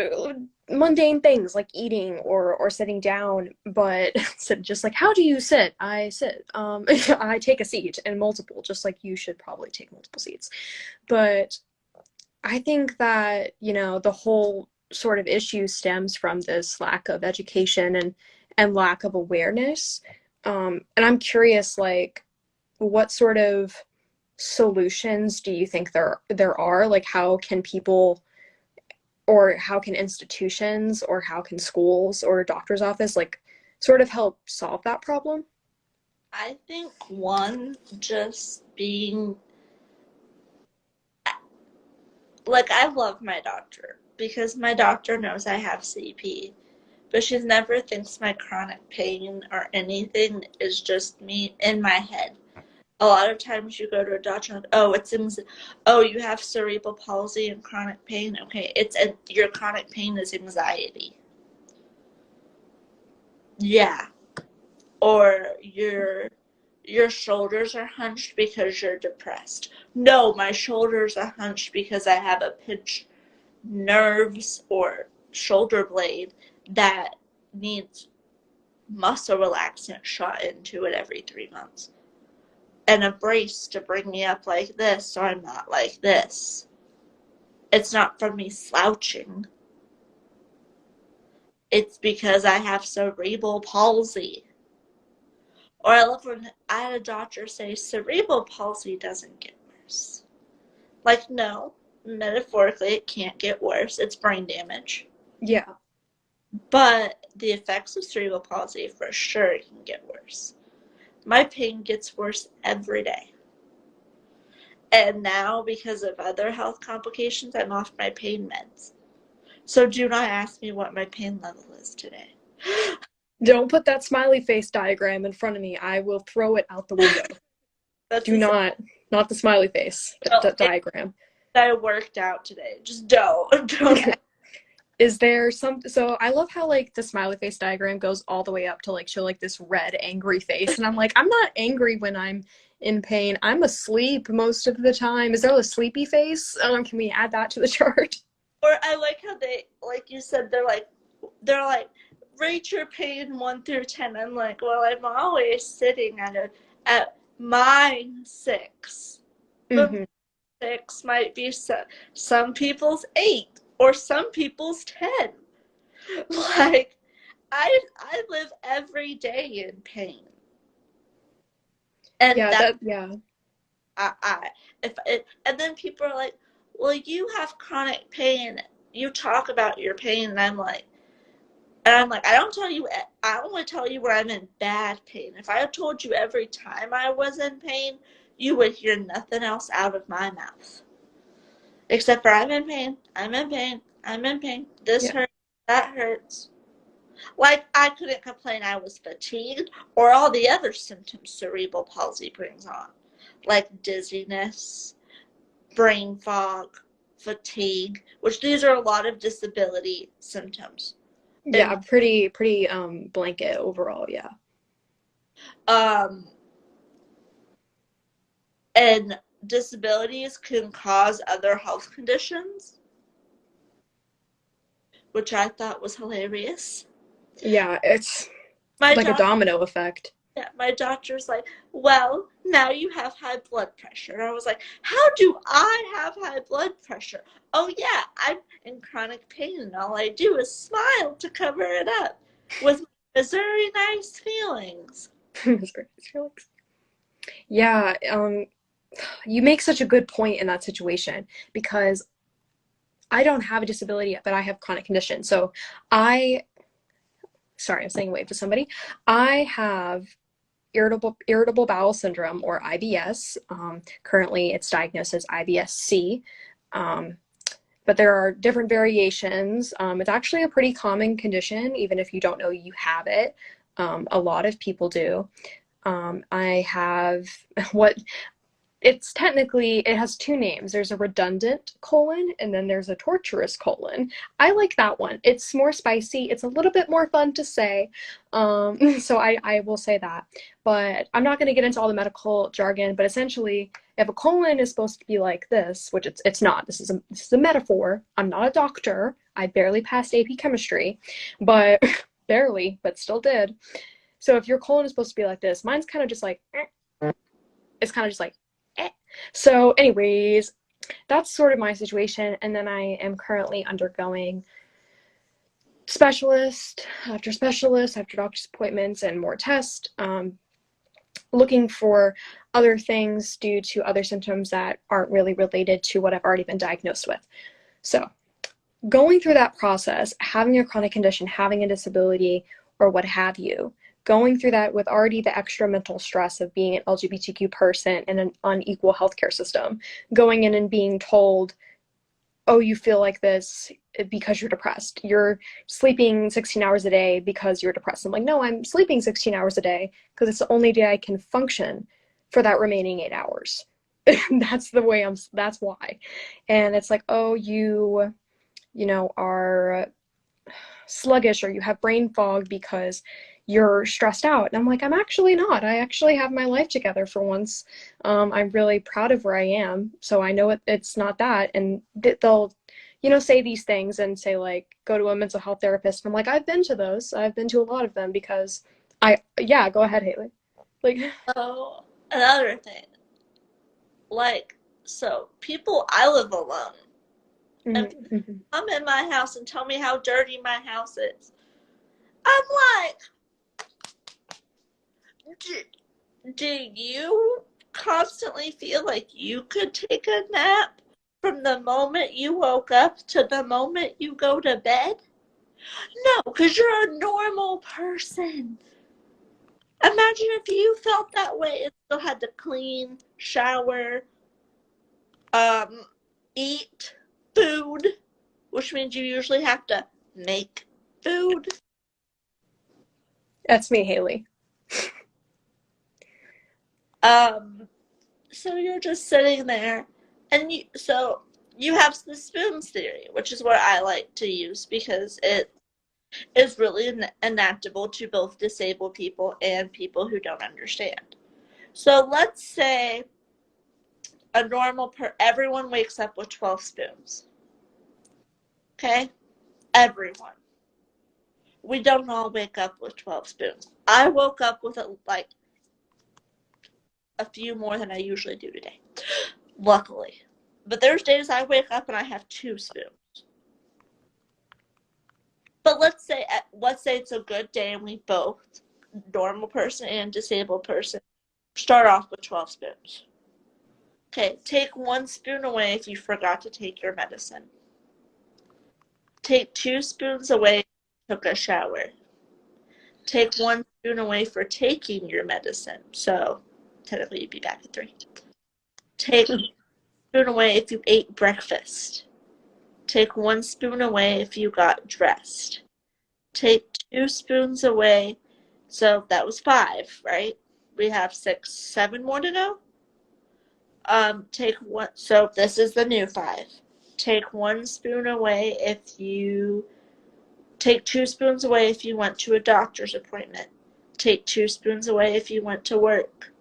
Speaker 1: mundane things like eating or sitting down, but just like, how do you sit? I sit. I take a seat, and multiple, just like you should probably take multiple seats. But I think that, you know, the whole sort of issue stems from this lack of education and lack of awareness. And I'm curious, like, what sort of solutions do you think there are? Like, how can people, or how can institutions, or how can schools or a doctor's office, like, sort of help solve that problem?
Speaker 2: I think one, just being like, I love my doctor because my doctor knows I have CP, but she never thinks my chronic pain or anything is just me in my head. A lot of times you go to a doctor, like, oh, oh, you have cerebral palsy and chronic pain. Okay, your chronic pain is anxiety. Yeah, or your shoulders are hunched because you're depressed. No, my shoulders are hunched because I have a pinched nerves or shoulder blade that needs muscle relaxant shot into it every 3 months. And a brace to bring me up like this so I'm not like this. It's not from me slouching. It's because I have cerebral palsy. Or I love when I had a doctor say cerebral palsy doesn't get worse. Like, no, metaphorically it can't get worse. It's brain damage.
Speaker 1: Yeah.
Speaker 2: But the effects of cerebral palsy for sure can get worse. My pain gets worse every day. And now, because of other health complications, I'm off my pain meds. So do not ask me what my pain level is today.
Speaker 1: Don't put that smiley face diagram in front of me. I will throw it out the window. Do not the smiley face diagram.
Speaker 2: I worked out today. Just don't.
Speaker 1: Is there so I love how, like, the smiley face diagram goes all the way up to, like, show, like, this red angry face, and I'm like, I'm not angry when I'm in pain. I'm asleep most of the time. Is there a sleepy face? Can we add that to the chart?
Speaker 2: Or I like how they, like you said, they're like rate your pain 1 through 10. I'm like, well, I'm always sitting at -6.
Speaker 1: Mm-hmm.
Speaker 2: 6 might be some people's 8 or some people's 10. Like, I live every day in pain. And and then people are like, well, you have chronic pain. You talk about your pain, and I'm like, I don't tell you, I only tell you when I'm in bad pain. If I told you every time I was in pain, you would hear nothing else out of my mouth. Except for I'm in pain, I'm in pain, I'm in pain. This hurts, that hurts. Like, I couldn't complain I was fatigued or all the other symptoms cerebral palsy brings on. Like dizziness, brain fog, fatigue, which these are a lot of disability symptoms.
Speaker 1: Yeah,
Speaker 2: And
Speaker 1: pretty blanket overall, yeah.
Speaker 2: um and disabilities can cause other health conditions, which I thought was hilarious.
Speaker 1: Yeah, it's
Speaker 2: My
Speaker 1: like a
Speaker 2: doc
Speaker 1: domino effect.
Speaker 2: Yeah, my doctor's like, well, now you have high blood pressure. And I was like, how do I have high blood pressure? Oh, yeah, I'm in chronic pain, and all I do is smile to cover it up with very nice feelings.
Speaker 1: Yeah, you make such a good point in that situation because I don't have a disability, but I have chronic condition. So I, sorry, I'm saying wait for somebody. I have irritable bowel syndrome or IBS. Currently, it's diagnosed as IBS-C. Um, but there are different variations. It's actually a pretty common condition, even if you don't know you have it. A lot of people do. I have what it's technically, it has two names. There's a redundant colon and then there's a torturous colon. I like that one. It's more spicy. It's a little bit more fun to say. So I will say that. But I'm not going to get into all the medical jargon, but essentially, if a colon is supposed to be like this, which it's not, this is a metaphor. I'm not a doctor. I barely passed AP chemistry, but barely, but still did. So if your colon is supposed to be like this, mine's kind of just like, it's kind of just like, eh. So anyways, that's sort of my situation. And then I am currently undergoing specialist after doctor's appointments and more tests, looking for other things due to other symptoms that aren't really related to what I've already been diagnosed with. So going through that process, having a chronic condition, having a disability, or what have you, going through that with already the extra mental stress of being an LGBTQ person in an unequal healthcare system, going in and being told, oh, you feel like this because you're depressed. You're sleeping 16 hours a day because you're depressed. I'm like, no, I'm sleeping 16 hours a day because it's the only day I can function for that remaining 8 hours. That's why. And it's like, oh, you are sluggish or you have brain fog because you're stressed out. And I'm like, I'm actually not. I actually have my life together for once. I'm really proud of where I am. So I know it's not that. And they'll, say these things and say, like, go to a mental health therapist. And I'm like, I've been to those. I've been to a lot of them because yeah, go ahead, Haley. Like,
Speaker 2: Oh, another thing, like, so people, I live alone, and people
Speaker 1: mm-hmm.
Speaker 2: come in my house and tell me how dirty my house is. I'm like, do you constantly feel like you could take a nap from the moment you woke up to the moment you go to bed? No, because you're a normal person. Imagine if you felt that way and still had to clean, shower, um, eat food, which means you usually have to make food.
Speaker 1: That's me, Haley.
Speaker 2: Um, so you're just sitting there, and you have the spoons theory, which is what I like to use because it is really enactable to both disabled people and people who don't understand. So let's say everyone wakes up with 12 spoons. Okay? Everyone. We don't all wake up with 12 spoons. I woke up with like a few more than I usually do today. Luckily. But there's days I wake up and I have 2 spoons. But let's say it's a good day and we both, normal person and disabled person, start off with 12 spoons. Okay, take 1 spoon away if you forgot to take your medicine. Take 2 spoons away if you took a shower. Take 1 spoon away for taking your medicine. So technically you'd be back at 3. Take 1 spoon away if you ate breakfast. Take 1 spoon away if you got dressed. Take 2 spoons away. So that was 5, right? We have 6, 7 more to go. Take one. So this is the new 5. Take 1 spoon away if you take 2 spoons away if you went to a doctor's appointment. Take 2 spoons away if you went to work.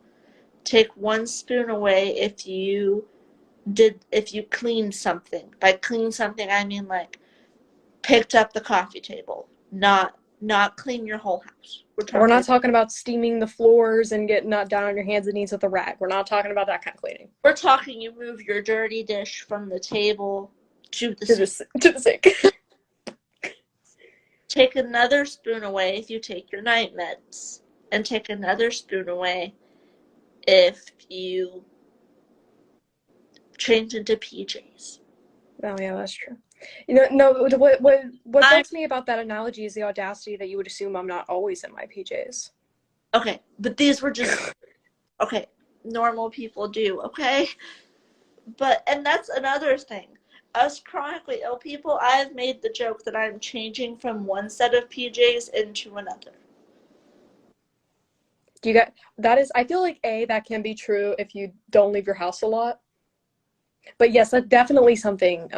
Speaker 2: Take 1 spoon away if you cleaned something. By clean something, I mean like picked up the coffee table, not clean your whole house.
Speaker 1: We're not talking about steaming the floors and getting not down on your hands and knees with a rag. We're not talking about that kind of cleaning.
Speaker 2: We're talking you move your dirty dish from the table to the
Speaker 1: sink.
Speaker 2: Take another spoon away if you take your night meds, and take another spoon away if you change into PJs.
Speaker 1: Oh yeah, that's true. You know, no. What bugs me about that analogy is the audacity that you would assume I'm not always in my PJs.
Speaker 2: Okay, but these were just okay. Normal people do, okay? And that's another thing. Us chronically ill people, I've made the joke that I'm changing from one set of PJs into another.
Speaker 1: I feel like that can be true if you don't leave your house a lot. But yes, that's definitely something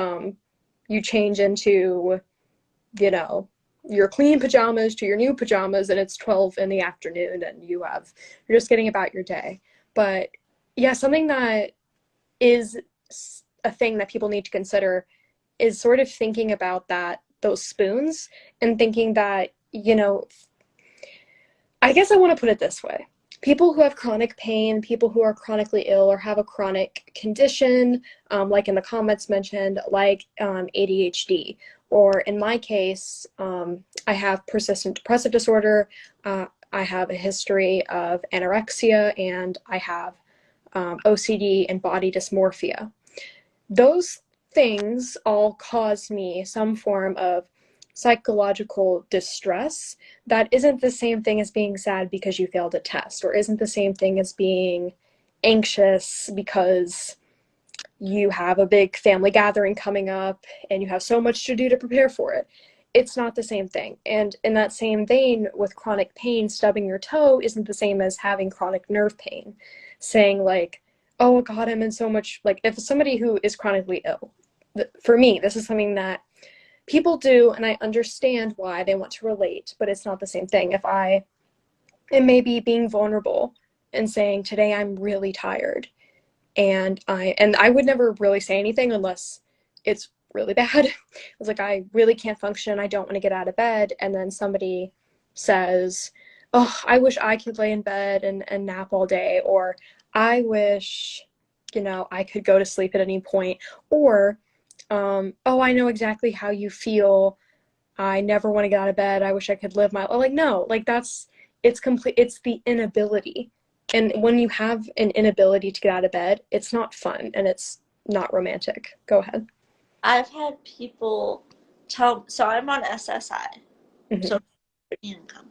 Speaker 1: you change into, your clean pajamas to your new pajamas, and it's 12 in the afternoon and you're just getting about your day. But yeah, something that is a thing that people need to consider is sort of thinking about those spoons, and thinking that, I guess I want to put it this way. People who have chronic pain, people who are chronically ill or have a chronic condition, like in the comments mentioned, like ADHD, or in my case, I have persistent depressive disorder, I have a history of anorexia, and I have OCD and body dysmorphia. Those things all cause me some form of psychological distress that isn't the same thing as being sad because you failed a test, or isn't the same thing as being anxious because you have a big family gathering coming up and you have so much to do to prepare for it. It's not the same thing. And in that same vein, with chronic pain, stubbing your toe isn't the same as having chronic nerve pain. Saying like, oh God, I'm in so much, like if somebody who is chronically ill, for me, this is something that people do, and I understand why they want to relate, but it's not the same thing. It may be being vulnerable and saying, today I'm really tired, and I would never really say anything unless it's really bad. I was like, I really can't function, I don't want to get out of bed, and then somebody says, oh, I wish I could lay in bed and nap all day, or I wish, I could go to sleep at any point, or oh, I know exactly how you feel, I never want to get out of bed, I wish I could live my, like, no, like it's complete, it's the inability. And when you have an inability to get out of bed, it's not fun and it's not romantic. Go ahead.
Speaker 2: I've had people so I'm on SSI,
Speaker 1: Mm-hmm.
Speaker 2: Social Security income.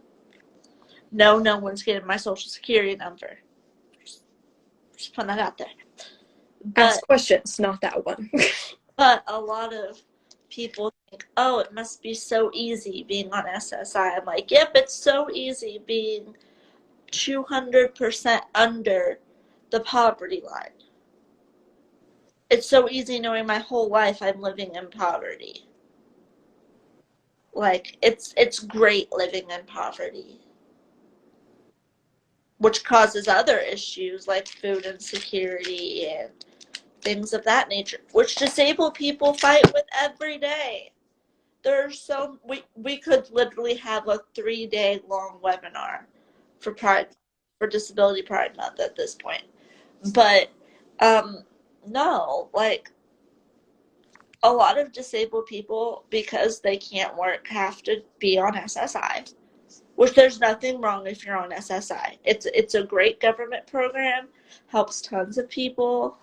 Speaker 2: No one's getting my Social Security number. Just putting that out there.
Speaker 1: Ask questions, not that one.
Speaker 2: But a lot of people think, oh, it must be so easy being on SSI. I'm like, yep, it's so easy being 200% under the poverty line. It's so easy knowing my whole life I'm living in poverty. Like, it's great living in poverty, which causes other issues like food insecurity and things of that nature, which disabled people fight with every day. We could literally have a 3-day long webinar for Disability Pride Month at this point. But no, like a lot of disabled people, because they can't work, have to be on SSI. Which there's nothing wrong if you're on SSI. It's a great government program, helps tons of people.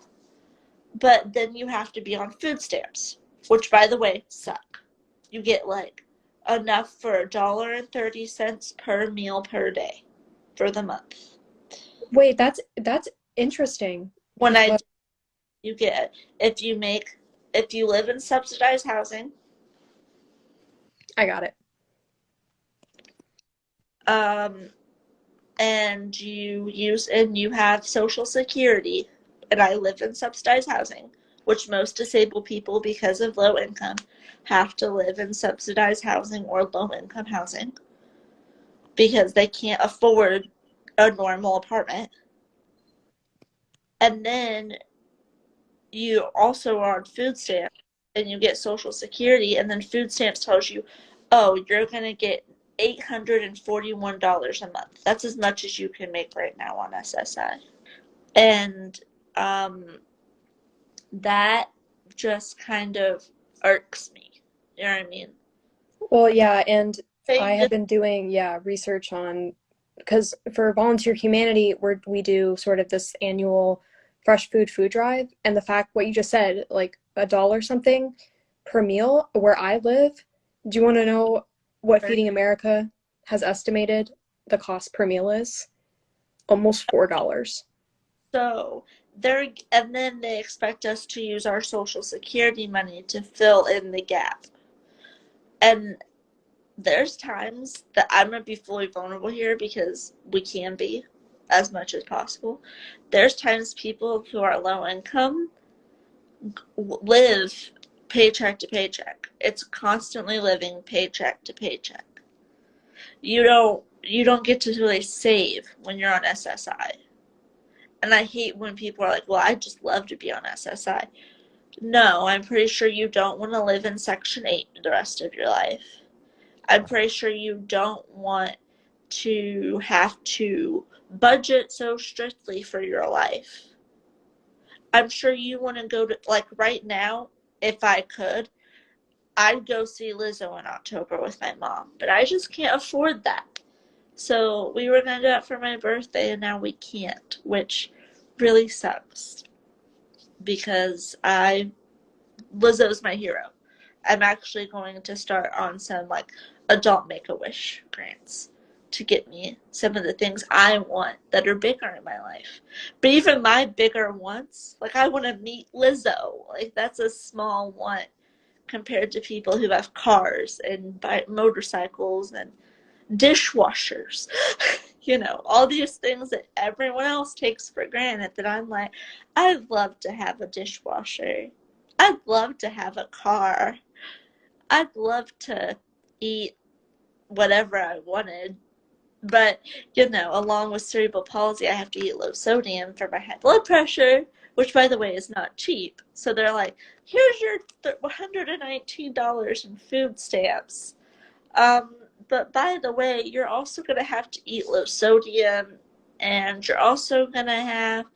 Speaker 2: But then you have to be on food stamps, which by the way suck. You get like enough for $1.30 per meal per day for the month.
Speaker 1: Wait, that's interesting.
Speaker 2: When you get if you live in subsidized housing,
Speaker 1: I got it.
Speaker 2: and you have Social Security, and I live in subsidized housing, which most disabled people, because of low income, have to live in subsidized housing or low income housing because they can't afford a normal apartment. And then you also are on food stamps and you get Social Security, and then food stamps tells you, oh, you're going to get $841 a month. That's as much as you can make right now on SSI. And um, that just kind of irks me. You know what I mean?
Speaker 1: Well, yeah, and I
Speaker 2: Saying
Speaker 1: have been doing, yeah, research on, because for Volunteer Humanity, we do sort of this annual fresh food drive, and the fact what you just said, like $1 something per meal where I live. Do you want to know what Feeding America has estimated the cost per meal is? Almost $4.
Speaker 2: so and then they expect us to use our Social Security money to fill in the gap. And there's times that I'm going to be fully vulnerable here because we can be as much as possible. There's times people who are low income live paycheck to paycheck. It's constantly living paycheck to paycheck. You don't get to really save when you're on SSI. And I hate when people are like, well, I just love to be on SSI. No, I'm pretty sure you don't want to live in Section 8 the rest of your life. I'm pretty sure you don't want to have to budget so strictly for your life. I'm sure you want to go to, like right now, if I could, I'd go see Lizzo in October with my mom, but I just can't afford that. So we were going to do it for my birthday, and now we can't, which really sucks because Lizzo's my hero. I'm actually going to start on some like adult Make-A-Wish grants to get me some of the things I want that are bigger in my life. But even my bigger wants, like I want to meet Lizzo. Like that's a small want compared to people who have cars and motorcycles and dishwashers. All these things that everyone else takes for granted that I'm like, I'd love to have a dishwasher. I'd love to have a car. I'd love to eat whatever I wanted. But, along with cerebral palsy, I have to eat low sodium for my high blood pressure, which, by the way, is not cheap. So they're like, here's your $119 in food stamps. But by the way, you're also going to have to eat low sodium, and you're also going to have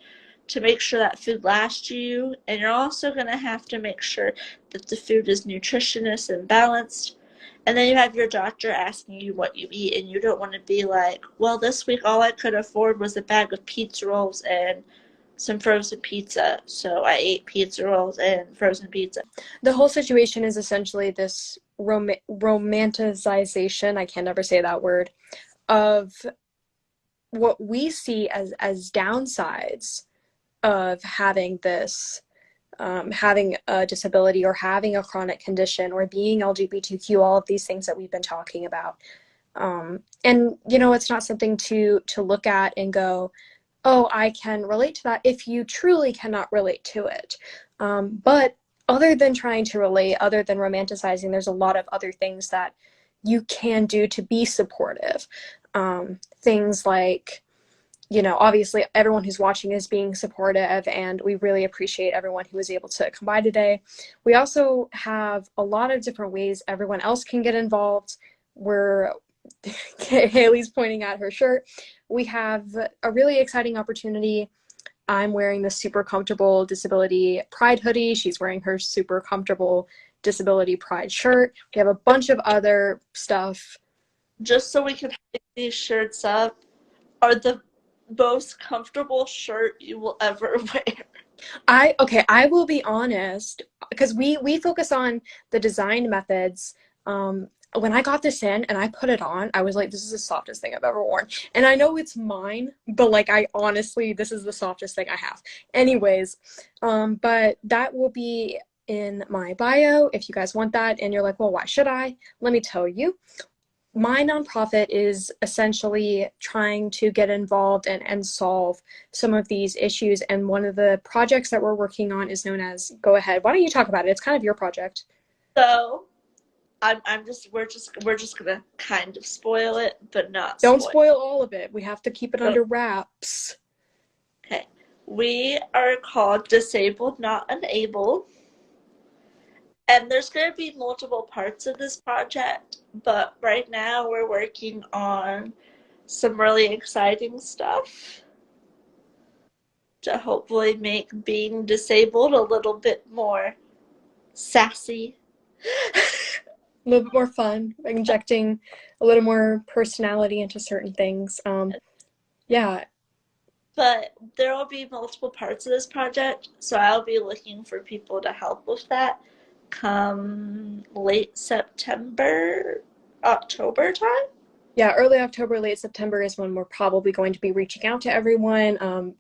Speaker 2: to make sure that food lasts you, and you're also going to have to make sure that the food is nutritious and balanced. And then you have your doctor asking you what you eat, and you don't want to be like, well, this week all I could afford was a bag of pizza rolls and some frozen pizza, so I ate pizza rolls and frozen pizza.
Speaker 1: The whole situation is essentially this romanticization, I can never say that word, of what we see as downsides of having this, having a disability or having a chronic condition or being LGBTQ, all of these things that we've been talking about. And it's not something to look at and go, oh, I can relate to that, if you truly cannot relate to it. But other than trying to relate, other than romanticizing, there's a lot of other things that you can do to be supportive. Things like, obviously everyone who's watching is being supportive, and we really appreciate everyone who was able to come by today. We also have a lot of different ways everyone else can get involved. Haley's pointing at her shirt. We have a really exciting opportunity. I'm wearing this super comfortable disability pride hoodie. She's wearing her super comfortable disability pride shirt. We have a bunch of other stuff.
Speaker 2: Just so we can pick these shirts up, are the most comfortable shirt you will ever wear.
Speaker 1: I will be honest, because we focus on the design methods. When I got this in and I put it on, I was like, this is the softest thing I've ever worn. And I know it's mine, but like, I honestly, this is the softest thing I have. Anyways, but that will be in my bio if you guys want that. And you're like, well, why should I? Let me tell you. my nonprofit is essentially trying to get involved and solve some of these issues. And one of the projects that we're working on is known as, go ahead, why don't you talk about it? It's kind of your project.
Speaker 2: So we're just gonna kind of spoil it, but not
Speaker 1: Don't
Speaker 2: spoil.
Speaker 1: spoil all of it. We have to keep it
Speaker 2: So,
Speaker 1: under wraps.
Speaker 2: okay. We are called Disabled Not Unable. And there's going to be multiple parts of this project, but right now we're working on some really exciting stuff to hopefully make being disabled a little bit more sassy.
Speaker 1: A little bit more fun, injecting a little more personality into certain things. Yeah.
Speaker 2: But there will be multiple parts of this project, so I'll be looking for people to help with that come late September, October time.
Speaker 1: Yeah, early October, late September is when we're probably going to be reaching out to everyone,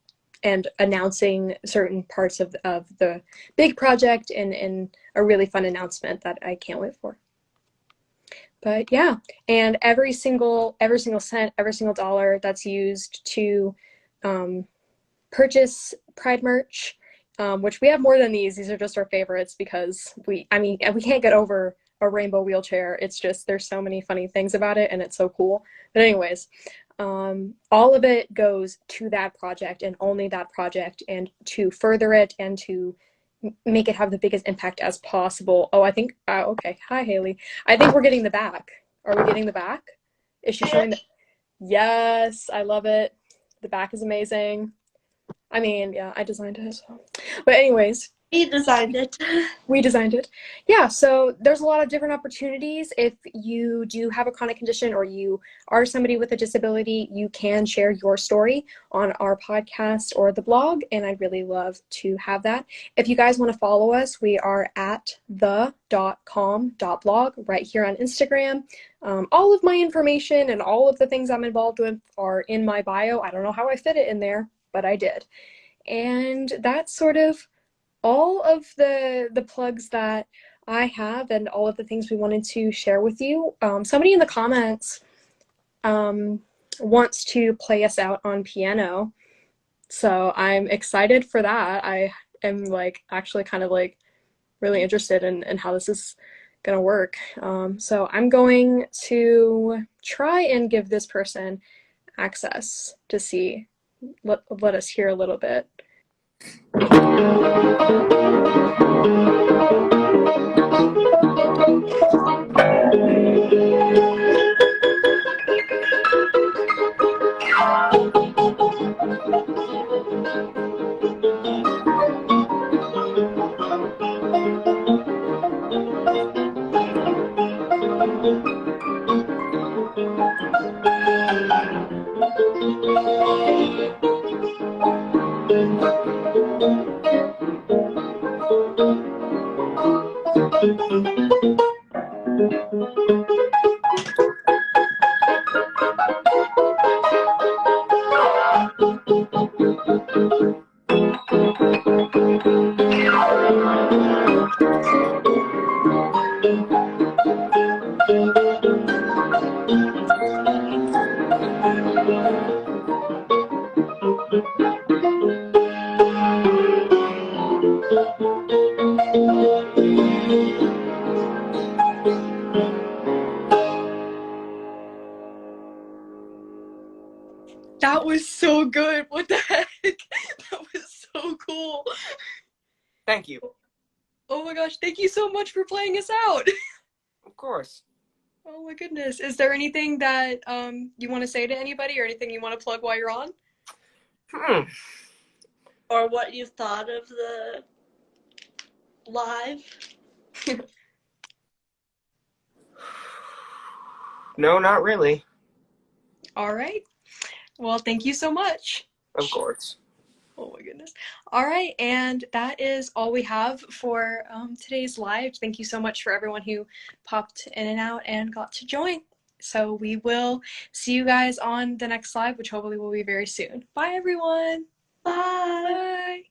Speaker 1: and announcing certain parts of the big project in a really fun announcement that I can't wait for. But yeah, and every single cent, every single dollar that's used to purchase Pride merch, which we have more than these. These are just our favorites because we can't get over a rainbow wheelchair. It's just, there's so many funny things about it and it's so cool. But anyways, all of it goes to that project and only that project, and to further it and to make it have the biggest impact as possible. Oh, I think, okay. Hi, Haley. I think we're getting the back. Are we getting the back? Is she showing the, yes, I love it. The back is amazing. I mean, yeah, I designed it. So. But anyways,
Speaker 2: We designed it.
Speaker 1: we designed it. Yeah, so there's a lot of different opportunities. If you do have a chronic condition or you are somebody with a disability, you can share your story on our podcast or the blog, and I'd really love to have that. If you guys want to follow us, we are at the.com.blog right here on Instagram. All of my information and all of the things I'm involved with are in my bio. I don't know how I fit it in there, but I did. And that's sort of all of the plugs that I have and all of the things we wanted to share with you. Somebody in the comments wants to play us out on piano, so I'm excited for that. I am actually kind of really interested in how this is gonna work. So I'm going to try and give this person access to see, let us hear a little bit. That was so good. What the heck? That was so cool.
Speaker 3: Thank you.
Speaker 1: Oh my gosh, thank you so much for playing us out.
Speaker 3: Of course.
Speaker 1: Oh my goodness. Is there anything that you want to say to anybody, or anything you want to plug while you're on?
Speaker 2: Or what you thought of the live?
Speaker 3: No, not really.
Speaker 1: All right. Well, thank you so much.
Speaker 3: Of course.
Speaker 1: Oh my goodness. All right, and that is all we have for today's live. Thank you so much for everyone who popped in and out and got to join. So we will see you guys on the next live, which hopefully will be very soon. Bye, everyone.
Speaker 2: Bye.
Speaker 1: Bye.